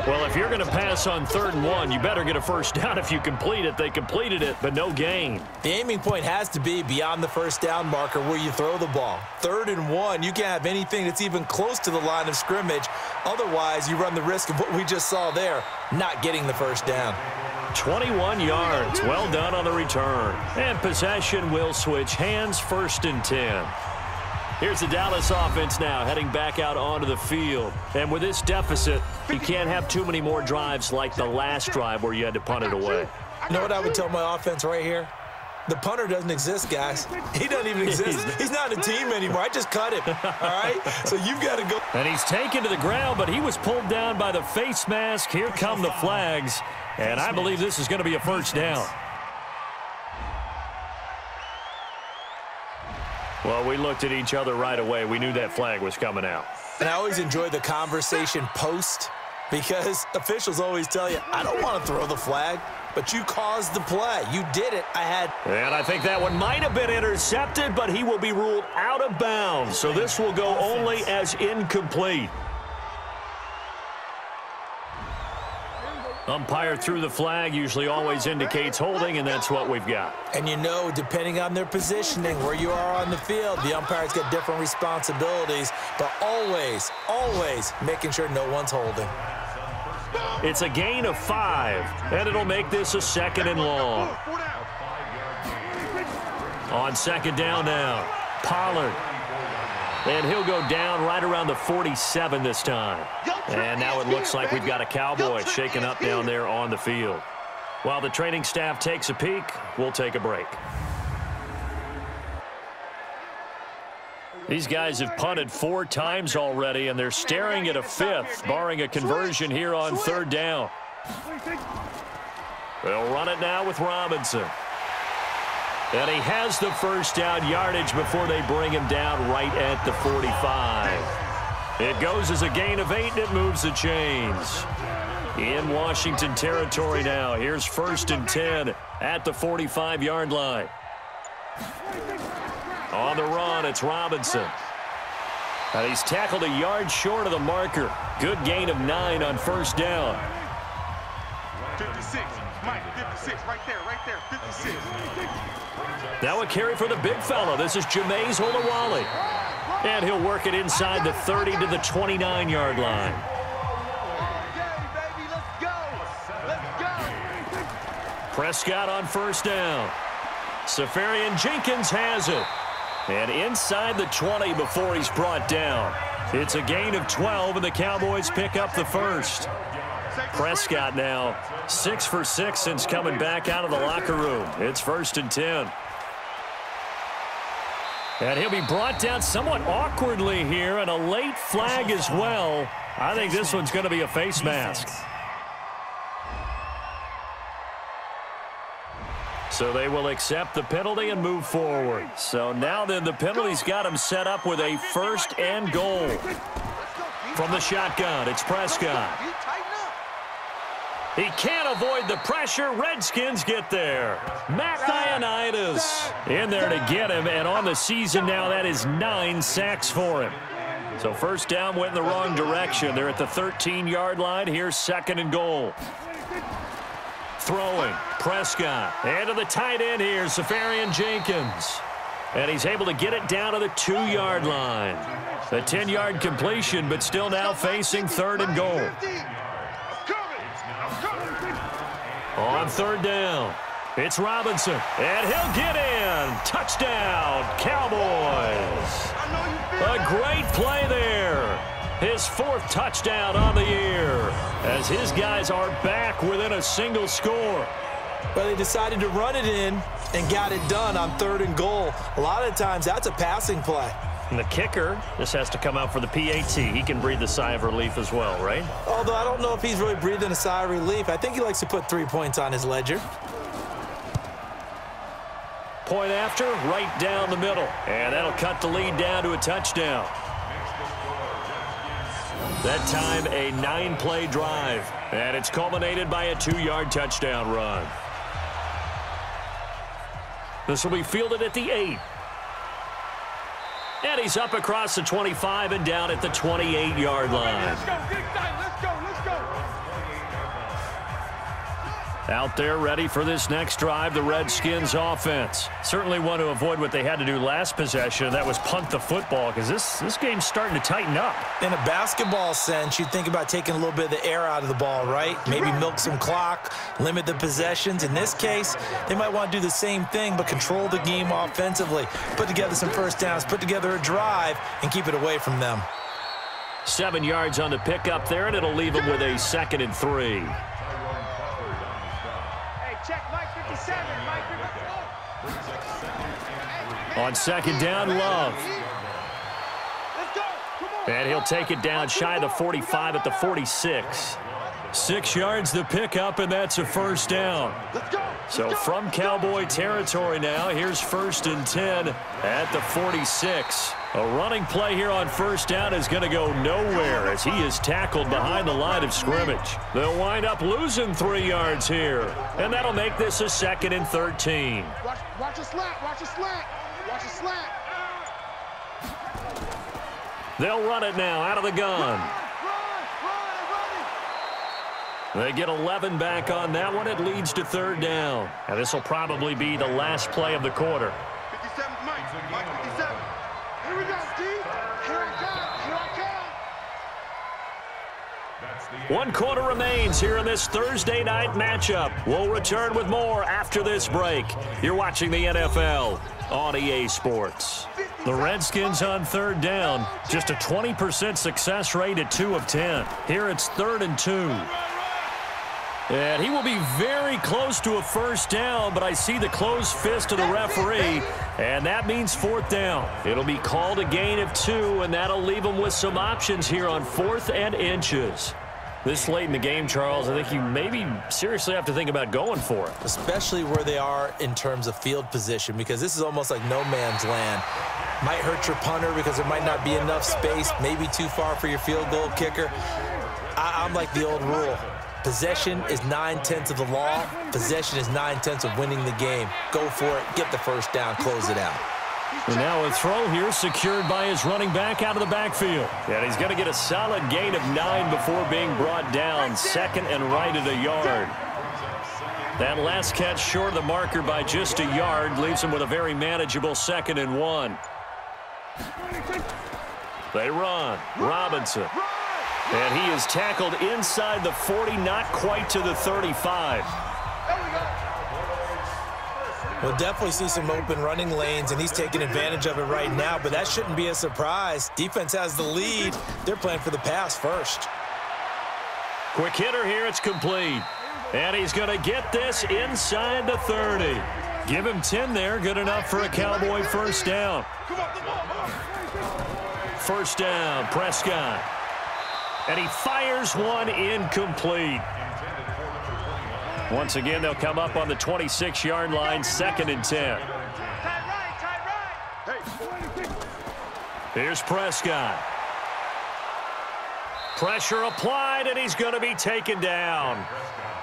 Well, if you're going to pass on 3rd and 1, you better get a first down if you complete it. They completed it, but no gain. The aiming point has to be beyond the first down marker where you throw the ball. 3rd and 1, you can't have anything that's even close to the line of scrimmage. Otherwise, you run the risk of what we just saw there, not getting the first down. 21 yards. Well done on the return. And possession will switch hands, 1st and 10. Here's the Dallas offense now heading back out onto the field. And with this deficit, you can't have too many more drives like the last drive where you had to punt it away. You know what I would tell my offense right here? The punter doesn't exist, guys. He doesn't even exist. He's not a team anymore. I just cut him, all right? So you've got to go. And he's taken to the ground, but he was pulled down by the face mask. Here come the flags. And I believe this is going to be a first down. Well, we looked at each other right away. We knew that flag was coming out. And I always enjoy the conversation post, because officials always tell you, I don't want to throw the flag, but you caused the play. You did it. And I think that one might have been intercepted, but he will be ruled out of bounds. So this will go only as incomplete. Umpire threw the flag, usually always indicates holding, and that's what we've got. And you know, depending on their positioning, where you are on the field, the umpire's got different responsibilities, but always, always making sure no one's holding. It's a gain of 5, and it'll make this a 2nd and long. On 2nd down now, Pollard. And he'll go down right around the 47 this time. And now it looks like we've got a Cowboy shaken up down there on the field. While the training staff takes a peek, we'll take a break. These guys have punted 4 times already, and they're staring at a 5th, barring a conversion here on 3rd down. They'll run it now with Robinson. And he has the first down yardage before they bring him down right at the 45. It goes as a gain of 8, and it moves the chains. In Washington territory now. Here's 1st and 10 at the 45-yard line. On the run, it's Robinson. And he's tackled a yard short of the marker. Good gain of 9 on 1st down. 56, Mike, 56, right there, 56. Now a carry for the big fella. This is Jameis Olawale. And he'll work it inside the 30 to the 29-yard line. Prescott on 1st down. Safarian Jenkins has it. And inside the 20 before he's brought down. It's a gain of 12, and the Cowboys pick up the 1st. Prescott now 6 for 6 since coming back out of the locker room. It's 1st and 10. And he'll be brought down somewhat awkwardly here, and a late flag as well. I think this one's going to be a face mask. So they will accept the penalty and move forward. So now then the penalty's got him set up with a 1st and goal. From the shotgun, it's Prescott. He can't avoid the pressure. Redskins get there. Matt Ioannidis in there to get him, and on the season now, that is 9 sacks for him. So 1st down went in the wrong direction. They're at the 13-yard line. Here's 2nd and goal. Throwing, Prescott. And to the tight end here, Safarian Jenkins. And he's able to get it down to the 2-yard line. The 10-yard completion, but still now facing 3rd and goal. On third down, it's Robinson, and he'll get in. Touchdown, Cowboys. A great play there. His 4th touchdown on the year as his guys are back within a single score. Well, they decided to run it in and got it done on 3rd and goal. A lot of times, that's a passing play. And the kicker, this has to come out for the PAT. He can breathe a sigh of relief as well, right? Although I don't know if he's really breathing a sigh of relief. I think he likes to put 3 points on his ledger. Point after, right down the middle. And that'll cut the lead down to a touchdown. That time, a 9-play drive. And it's culminated by a 2-yard touchdown run. This will be fielded at the 8. And he's up across the 25 and down at the 28-yard line. Let's go, let's go. Out there ready for this next drive, the Redskins offense. Certainly want to avoid what they had to do last possession. That was punt the football, because this game's starting to tighten up. In a basketball sense, you think about taking a little bit of the air out of the ball, right? Maybe milk some clock, limit the possessions. In this case, they might want to do the same thing, but control the game offensively. Put together some first downs, put together a drive, and keep it away from them. 7 yards on the pickup there, and it'll leave them with a 2nd and 3. Check Mike 57, Mike 57. On 2nd down, Love. Let's go. Come on. And he'll take it down shy of the 45 at the 46. 6 yards the pickup, and that's a first down. Let's go. So from Cowboy territory now, here's 1st and 10 at the 46. A running play here on first down is going to go nowhere as he is tackled behind the line of scrimmage. They'll wind up losing 3 yards here, and that'll make this a 2nd and 13. Watch a slant, watch a slant, watch a slant. They'll run it now out of the gun. They get 11 back on that one. It leads to 3rd down. And this will probably be the last play of the quarter. 57, Mike 57. Here we go, Steve. Here I come. 1 quarter remains here in this Thursday night matchup. We'll return with more after this break. You're watching the NFL on EA Sports. The Redskins on 3rd down. Just a 20% success rate at 2 of 10. Here it's 3rd and 2. And he will be very close to a first down, but I see the closed fist of the referee, and that means 4th down. It'll be called a gain of 2, and that'll leave them with some options here on 4th and inches. This late in the game, Charles, I think you maybe seriously have to think about going for it. Especially where they are in terms of field position, because this is almost like no man's land. Might hurt your punter because there might not be enough space, maybe too far for your field goal kicker. I'm like the old rule. Possession is 9/10 of the law. Possession is 9/10 of winning the game. Go for it. Get the first down. Close it out. And now a throw here secured by his running back out of the backfield. And he's going to get a solid gain of 9 before being brought down. 2nd and right at a yard. That last catch short of the marker by just a yard leaves him with a very manageable 2nd and 1. They run. Robinson. And he is tackled inside the 40, not quite to the 35. We'll definitely see some open running lanes, and he's taking advantage of it right now, but that shouldn't be a surprise. Defense has the lead. They're playing for the pass first. Quick hitter here. It's complete. And he's going to get this inside the 30. Give him 10 there. Good enough for a Cowboy first down. First down, Prescott. And he fires one incomplete. Once again, they'll come up on the 26-yard line, 2nd and 10. Here's Prescott. Pressure applied, and he's going to be taken down.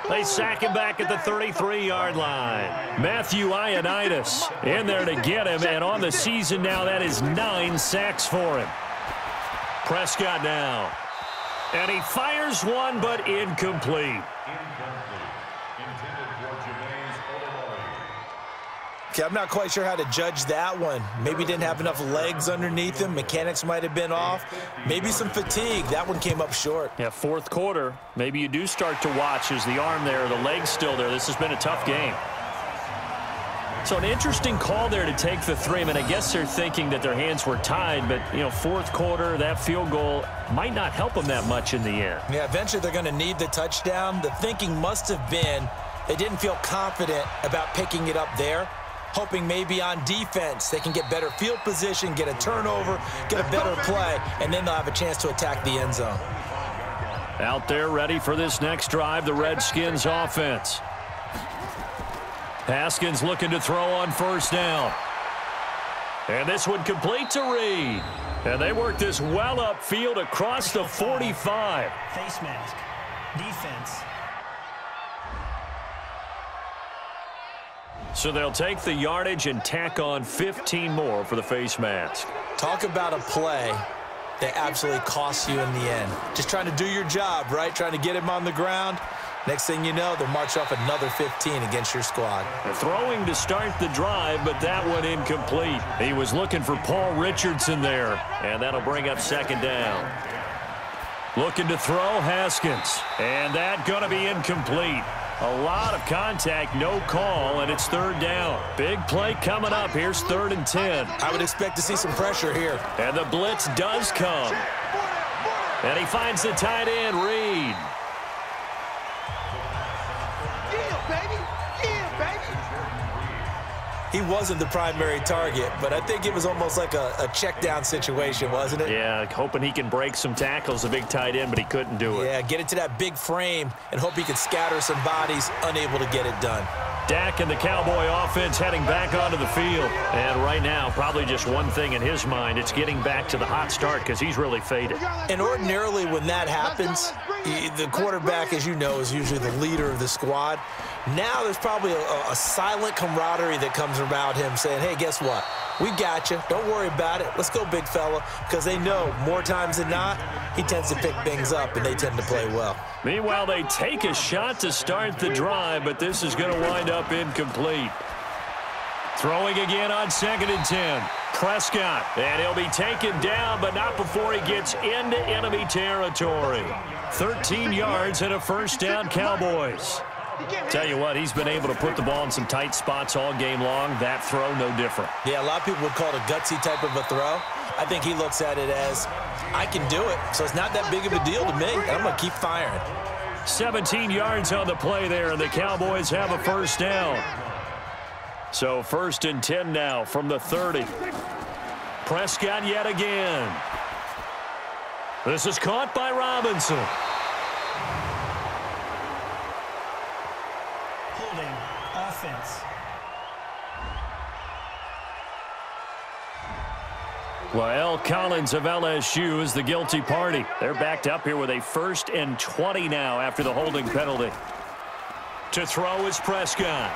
They sack him back at the 33-yard line. Matthew Ioannidis in there to get him, and on the season now, that is 9 sacks for him. Prescott now. And he fires one, but incomplete. Okay, I'm not quite sure how to judge that one. Maybe didn't have enough legs underneath him. Mechanics might have been off. Maybe some fatigue. That one came up short. Yeah, fourth quarter. Maybe you do start to watch as the arm there, the leg's still there. This has been a tough game. So an interesting call there to take the 3. I mean, I guess they're thinking that their hands were tied, but, you know, fourth quarter, that field goal might not help them that much in the end. Yeah, eventually they're going to need the touchdown. The thinking must have been they didn't feel confident about picking it up there, hoping maybe on defense they can get better field position, get a turnover, get a better play, and then they'll have a chance to attack the end zone. Out there ready for this next drive, the Redskins offense. Haskins looking to throw on first down. And this one complete to Reed. And they work this well upfield across the 45. Face mask. Defense. So they'll take the yardage and tack on 15 more for the face mask. Talk about a play that absolutely costs you in the end. Just trying to do your job, right? Trying to get him on the ground. Next thing you know, they'll march off another 15 against your squad. They're throwing to start the drive, but that one incomplete. He was looking for Paul Richardson there, and that'll bring up second down. Looking to throw, Haskins, and that going to be incomplete. A lot of contact, no call, and it's third down. Big play coming up. Here's 3rd and 10. I would expect to see some pressure here. And the blitz does come. And he finds the tight end, Reed. He wasn't the primary target, but I think it was almost like a check down situation, wasn't it? Yeah, hoping he can break some tackles, a big tight end, but he couldn't do it. Yeah, get it to that big frame and hope he could scatter some bodies, unable to get it done. Dak and the Cowboy offense heading back onto the field. And right now, probably just one thing in his mind. It's getting back to the hot start because he's really faded. And ordinarily when that happens, the quarterback, as you know, is usually the leader of the squad. Now there's probably a silent camaraderie that comes about him saying, hey, guess what? We got you. Don't worry about it. Let's go, big fella. Because they know more times than not, he tends to pick things up, and they tend to play well. Meanwhile, they take a shot to start the drive, but this is going to wind up incomplete. Throwing again on 2nd and 10. Prescott, and he'll be taken down, but not before he gets into enemy territory. 13 yards and a first down, Cowboys. Tell you what, he's been able to put the ball in some tight spots all game long. That throw, no different. Yeah, a lot of people would call it a gutsy type of a throw. I think he looks at it as, I can do it, so it's not that big of a deal to me, and I'm going to keep firing. 17 yards on the play there, and the Cowboys have a first down. So 1st and 10 now from the 30. Prescott yet again. This is caught by Robinson. Holding. Offense. Well, Collins of LSU is the guilty party. They're backed up here with a 1st and 20 now after the holding penalty. To throw is Prescott.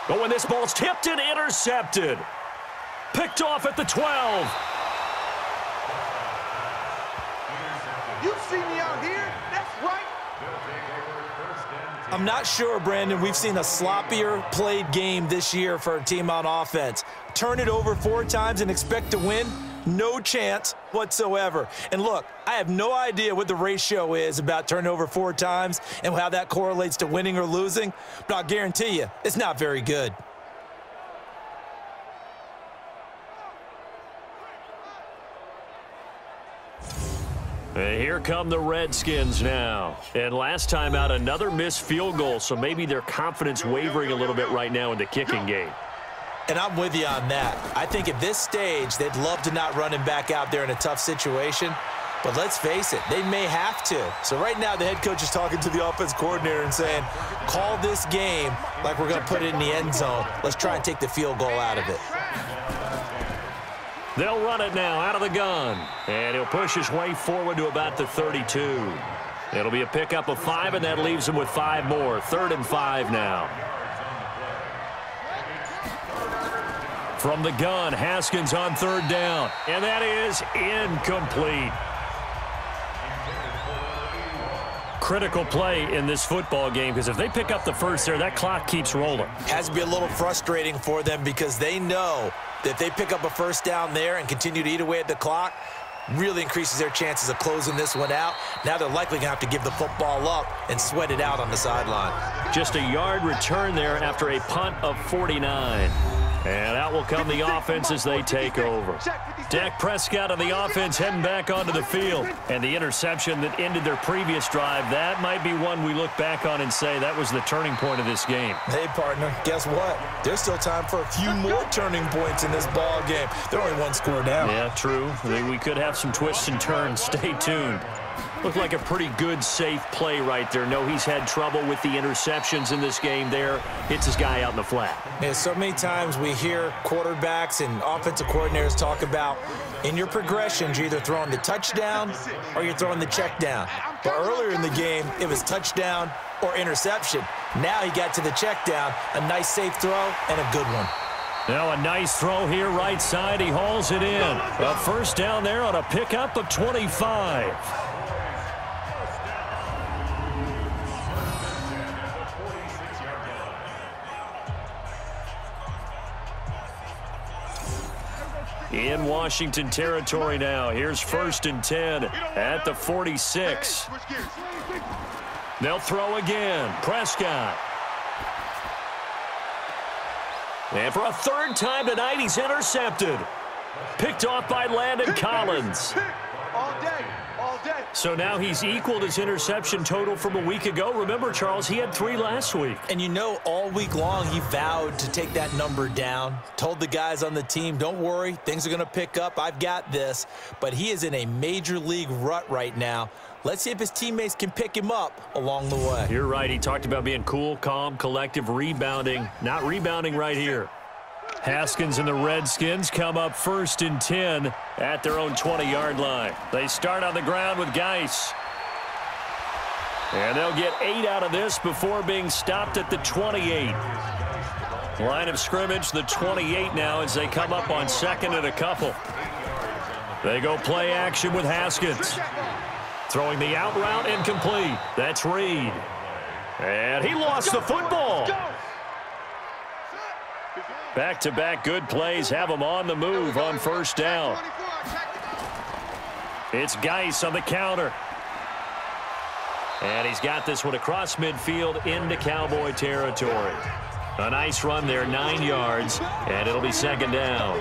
Oh, and this ball's tipped and intercepted. Picked off at the 12. You see me out here? That's right. I'm not sure, Brandon, we've seen a sloppier played game this year for a team on offense. Turn it over 4 times and expect to win? No chance whatsoever. And look, I have no idea what the ratio is about turning over 4 times and how that correlates to winning or losing, but I'll guarantee you, it's not very good. And here come the Redskins now. And last time out, another missed field goal, so maybe their confidence wavering a little bit right now in the kicking game. And I'm with you on that. I think at this stage, they'd love to not run him back out there in a tough situation. But let's face it, they may have to. So right now, the head coach is talking to the offense coordinator and saying, call this game like we're going to put it in the end zone. Let's try and take the field goal out of it. They'll run it now out of the gun. And he'll push his way forward to about the 32. It'll be a pickup of 5, and that leaves him with 5 more. 3rd and 5 now. From the gun, Haskins on 3rd down. And that is incomplete. critical play in this football game because if they pick up the first there, that clock keeps rolling. Has to be a little frustrating for them because they know that if they pick up a first down there and continue to eat away at the clock, really increases their chances of closing this one out. Now they're likely going to have to give the football up and sweat it out on the sideline. Just a yard return there after a punt of 49. And out will come the offense as they take over. Dak Prescott on the offense heading back onto the field. And the interception that ended their previous drive, that might be one we look back on and say that was the turning point of this game. Hey, partner, guess what? There's still time for a few more turning points in this ball game. They're only one score down. Yeah, true. We could have some twists and turns. Stay tuned. Looked like a pretty good, safe play right there. No, he's had trouble with the interceptions in this game there. Hits his guy out in the flat. Yeah, so many times we hear quarterbacks and offensive coordinators talk about in your progressions, you're either throwing the touchdown or you're throwing the check down. But earlier in the game, it was touchdown or interception. Now he got to the check down, a nice safe throw and a good one. Now a nice throw here right side. He hauls it in. A first down there on a pickup of 25. In Washington territory now. Here's 1st and 10 at the 46. They'll throw again. Prescott. And for a third time tonight, he's intercepted. Picked off by Landon Collins. All day. All day. So now he's equaled his interception total from a week ago. Remember, Charles, he had 3 last week. And you know, all week long he vowed to take that number down. Told the guys on the team, don't worry, things are going to pick up. I've got this. But he is in a major league rut right now. Let's see if his teammates can pick him up along the way. You're right. He talked about being cool, calm, collective, rebounding. Not rebounding right here. Haskins and the Redskins come up 1st and 10 at their own 20-yard line. They start on the ground with Geis. And they'll get 8 out of this before being stopped at the 28. Line of scrimmage, the 28 now as they come up on 2nd and a couple. They go play action with Haskins. Throwing the out route incomplete. That's Reed. And he lost the football. Back-to-back good plays have him on the move on 1st down. It's Geis on the counter. And he's got this one across midfield into Cowboy territory. A nice run there, 9 yards, and it'll be 2nd down.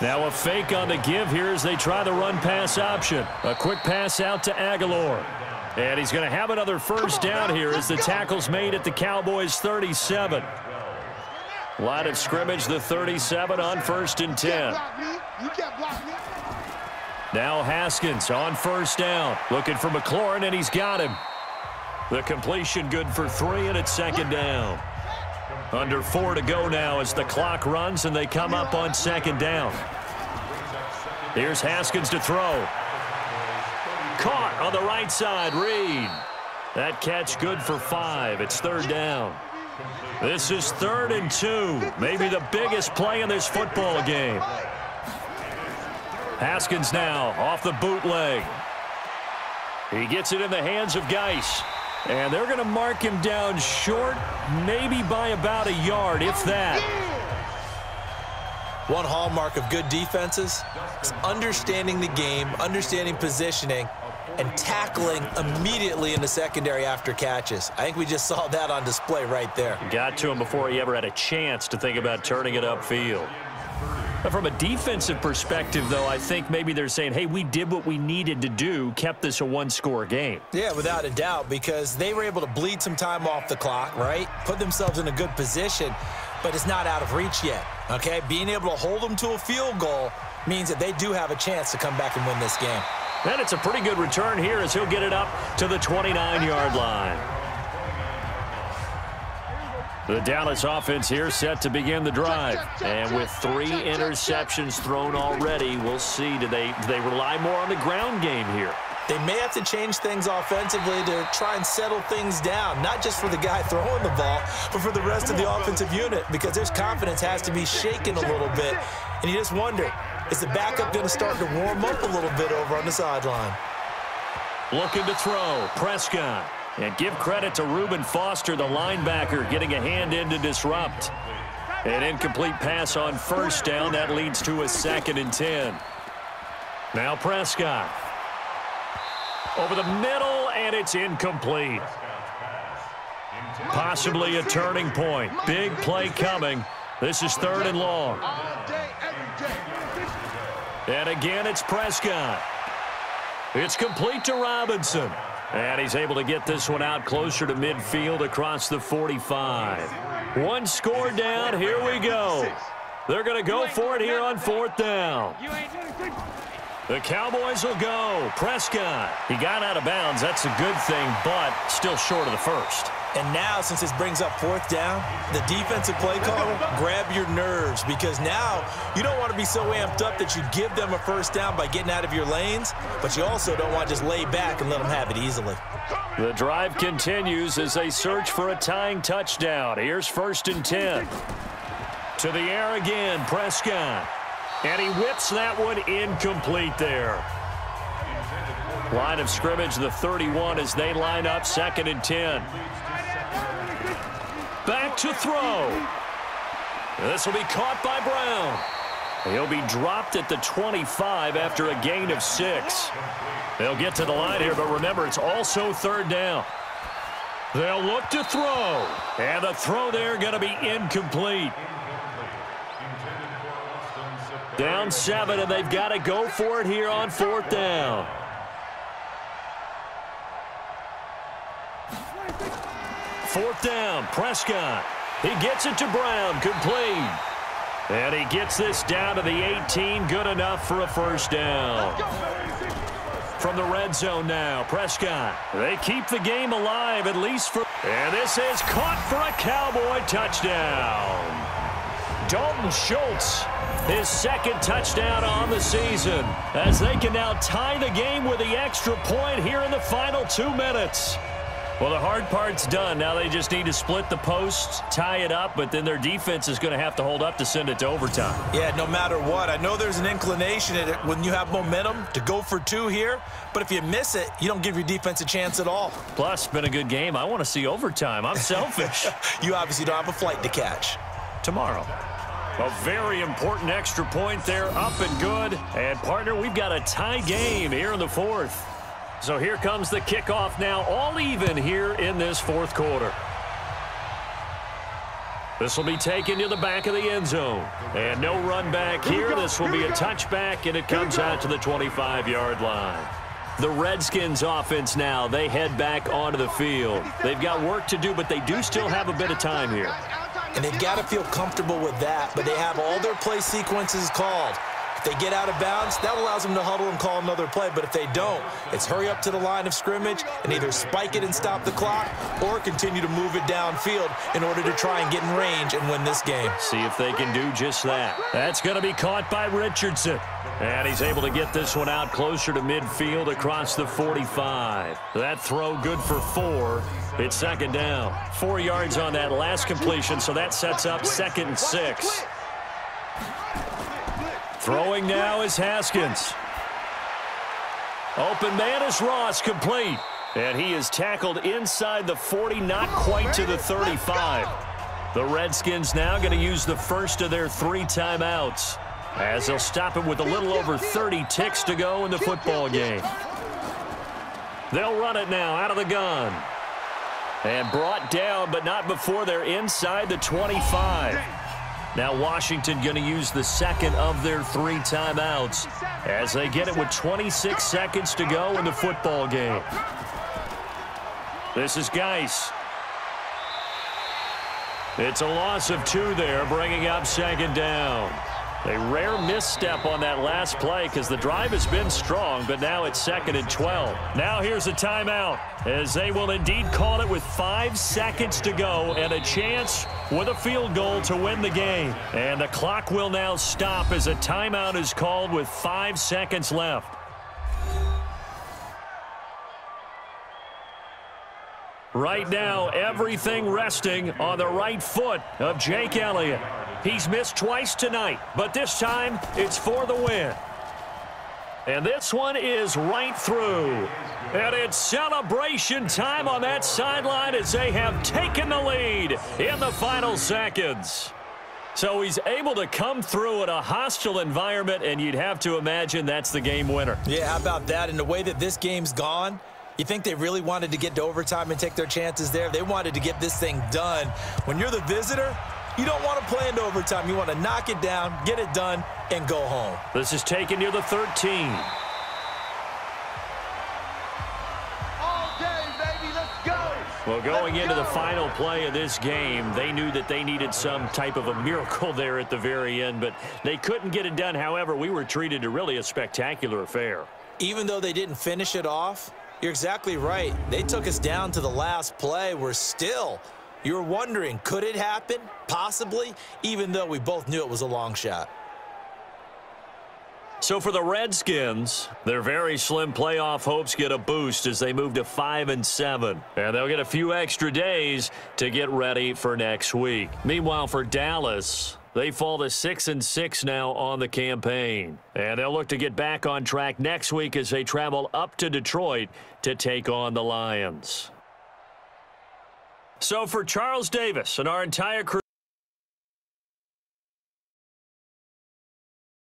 Now a fake on the give here as they try the run-pass option. A quick pass out to Aguilar. And he's going to have another 1st down here as the tackle's made at the Cowboys' 37. Line of scrimmage, the 37 on 1st and 10. Now Haskins on 1st down. Looking for McLaurin, and he's got him. The completion good for 3, and it's 2nd down. Under 4 to go now as the clock runs, and they come up on 2nd down. Here's Haskins to throw. Caught on the right side, Reed. That catch good for 5. It's 3rd down. This is 3rd and 2. Maybe the biggest play in this football game. Haskins now off the bootleg. He gets it in the hands of Geis. And they're going to mark him down short, maybe by about a yard, if that. One hallmark of good defenses is understanding the game, understanding positioning, and tackling immediately in the secondary after catches. I think we just saw that on display right there. Got to him before he ever had a chance to think about turning it upfield. But from a defensive perspective, though, I think maybe they're saying, hey, we did what we needed to do, kept this a one-score game. Yeah, without a doubt, because they were able to bleed some time off the clock, right? Put themselves in a good position, but it's not out of reach yet, okay? Being able to hold them to a field goal means that they do have a chance to come back and win this game. And it's a pretty good return here as he'll get it up to the 29-yard line. The Dallas offense here set to begin the drive. And with 3 interceptions thrown already, we'll see. Do they rely more on the ground game here? They may have to change things offensively to try and settle things down, not just for the guy throwing the ball, but for the rest of the offensive unit, because their confidence has to be shaken a little bit. And you just wonder, is the backup going to start to warm up a little bit over on the sideline? Looking to throw. Prescott. And give credit to Reuben Foster, the linebacker, getting a hand in to disrupt. An incomplete pass on first down. That leads to a 2nd and 10. Now Prescott. Over the middle, and it's incomplete. Possibly a turning point. Big play coming. This is 3rd and long. And again, it's Prescott. It's complete to Robinson. And he's able to get this one out closer to midfield across the 45. One score down. Here we go. They're going to go for it here on 4th down. The Cowboys will go. Prescott. He got out of bounds. That's a good thing, but still short of the first. And now, since this brings up 4th down, the defensive play caller, grab your nerves, because now you don't want to be so amped up that you give them a first down by getting out of your lanes, but you also don't want to just lay back and let them have it easily. The drive continues as they search for a tying touchdown. Here's 1st and 10. To the air again, Prescott. And he whips that one incomplete there. Line of scrimmage, the 31, as they line up 2nd and 10. Back to throw. This will be caught by Brown. He'll be dropped at the 25 after a gain of 6. They'll get to the line here, but remember, it's also 3rd down. They'll look to throw. And the throw there going to be incomplete. Down 7, and they've got to go for it here on 4th down. Fourth down, Prescott. He gets it to Brown, complete. And he gets this down to the 18, good enough for a first down. From the red zone now, Prescott. They keep the game alive, at least for... And this is caught for a Cowboy touchdown. Dalton Schultz, his 2nd touchdown on the season, as they can now tie the game with the extra point here in the final 2 minutes. Well, the hard part's done. Now they just need to split the posts, tie it up, but then their defense is going to have to hold up to send it to overtime. Yeah, no matter what. I know there's an inclination when you have momentum to go for 2 here, but if you miss it, you don't give your defense a chance at all. Plus, it's been a good game. I want to see overtime. I'm selfish. You obviously don't have a flight to catch. Tomorrow. A very important extra point there, up and good. And, partner, we've got a tie game here in the 4th. So here comes the kickoff now, all even here in this 4th quarter. This will be taken to the back of the end zone. And no run back here. This will be a touchback, and it comes out to the 25-yard line. The Redskins offense now, they head back onto the field. They've got work to do, but they do still have a bit of time here. And they've got to feel comfortable with that, but they have all their play sequences called. They get out of bounds, that allows them to huddle and call another play. But if they don't, it's hurry up to the line of scrimmage and either spike it and stop the clock or continue to move it downfield in order to try and get in range and win this game. See if they can do just that. That's going to be caught by Richardson. And he's able to get this one out closer to midfield across the 45. That throw good for 4. It's 2nd down. 4 yards on that last completion, so that sets up 2nd and 6. Throwing now is Haskins. Open man is Ross, complete. And he is tackled inside the 40, not quite to the 35. The Redskins now going to use the first of their 3 timeouts, as they'll stop it with a little over 30 ticks to go in the football game. They'll run it now out of the gun. And brought down, but not before they're inside the 25. Now Washington going to use the 2nd of their 3 timeouts as they get it with 26 seconds to go in the football game. This is Geis. It's a loss of 2 there, bringing up 2nd down. A rare misstep on that last play because the drive has been strong, but now it's 2nd and 12. Now here's a timeout as they will indeed call it with 5 seconds to go and a chance with a field goal to win the game. And the clock will now stop as a timeout is called with 5 seconds left. Right now, everything resting on the right foot of Jake Elliott. He's missed twice tonight, but this time it's for the win. And this one is right through. And it's celebration time on that sideline as they have taken the lead in the final seconds. So he's able to come through in a hostile environment, and you'd have to imagine that's the game winner. Yeah, how about that? And the way that this game's gone, you think they really wanted to get to overtime and take their chances there? They wanted to get this thing done. When you're the visitor, you don't want to play into overtime. You want to knock it down, get it done, and go home. This is taken near the 13. Well, going into the final play of this game, they knew that they needed some type of a miracle there at the very end, but they couldn't get it done. However, we were treated to really a spectacular affair. Even though they didn't finish it off, you're exactly right. They took us down to the last play. You're wondering, could it happen? Possibly, even though we both knew it was a long shot. So for the Redskins, their very slim playoff hopes get a boost as they move to 5-7. And they'll get a few extra days to get ready for next week. Meanwhile, for Dallas, they fall to 6-6 now on the campaign. And they'll look to get back on track next week as they travel up to Detroit to take on the Lions. So for Charles Davis and our entire crew,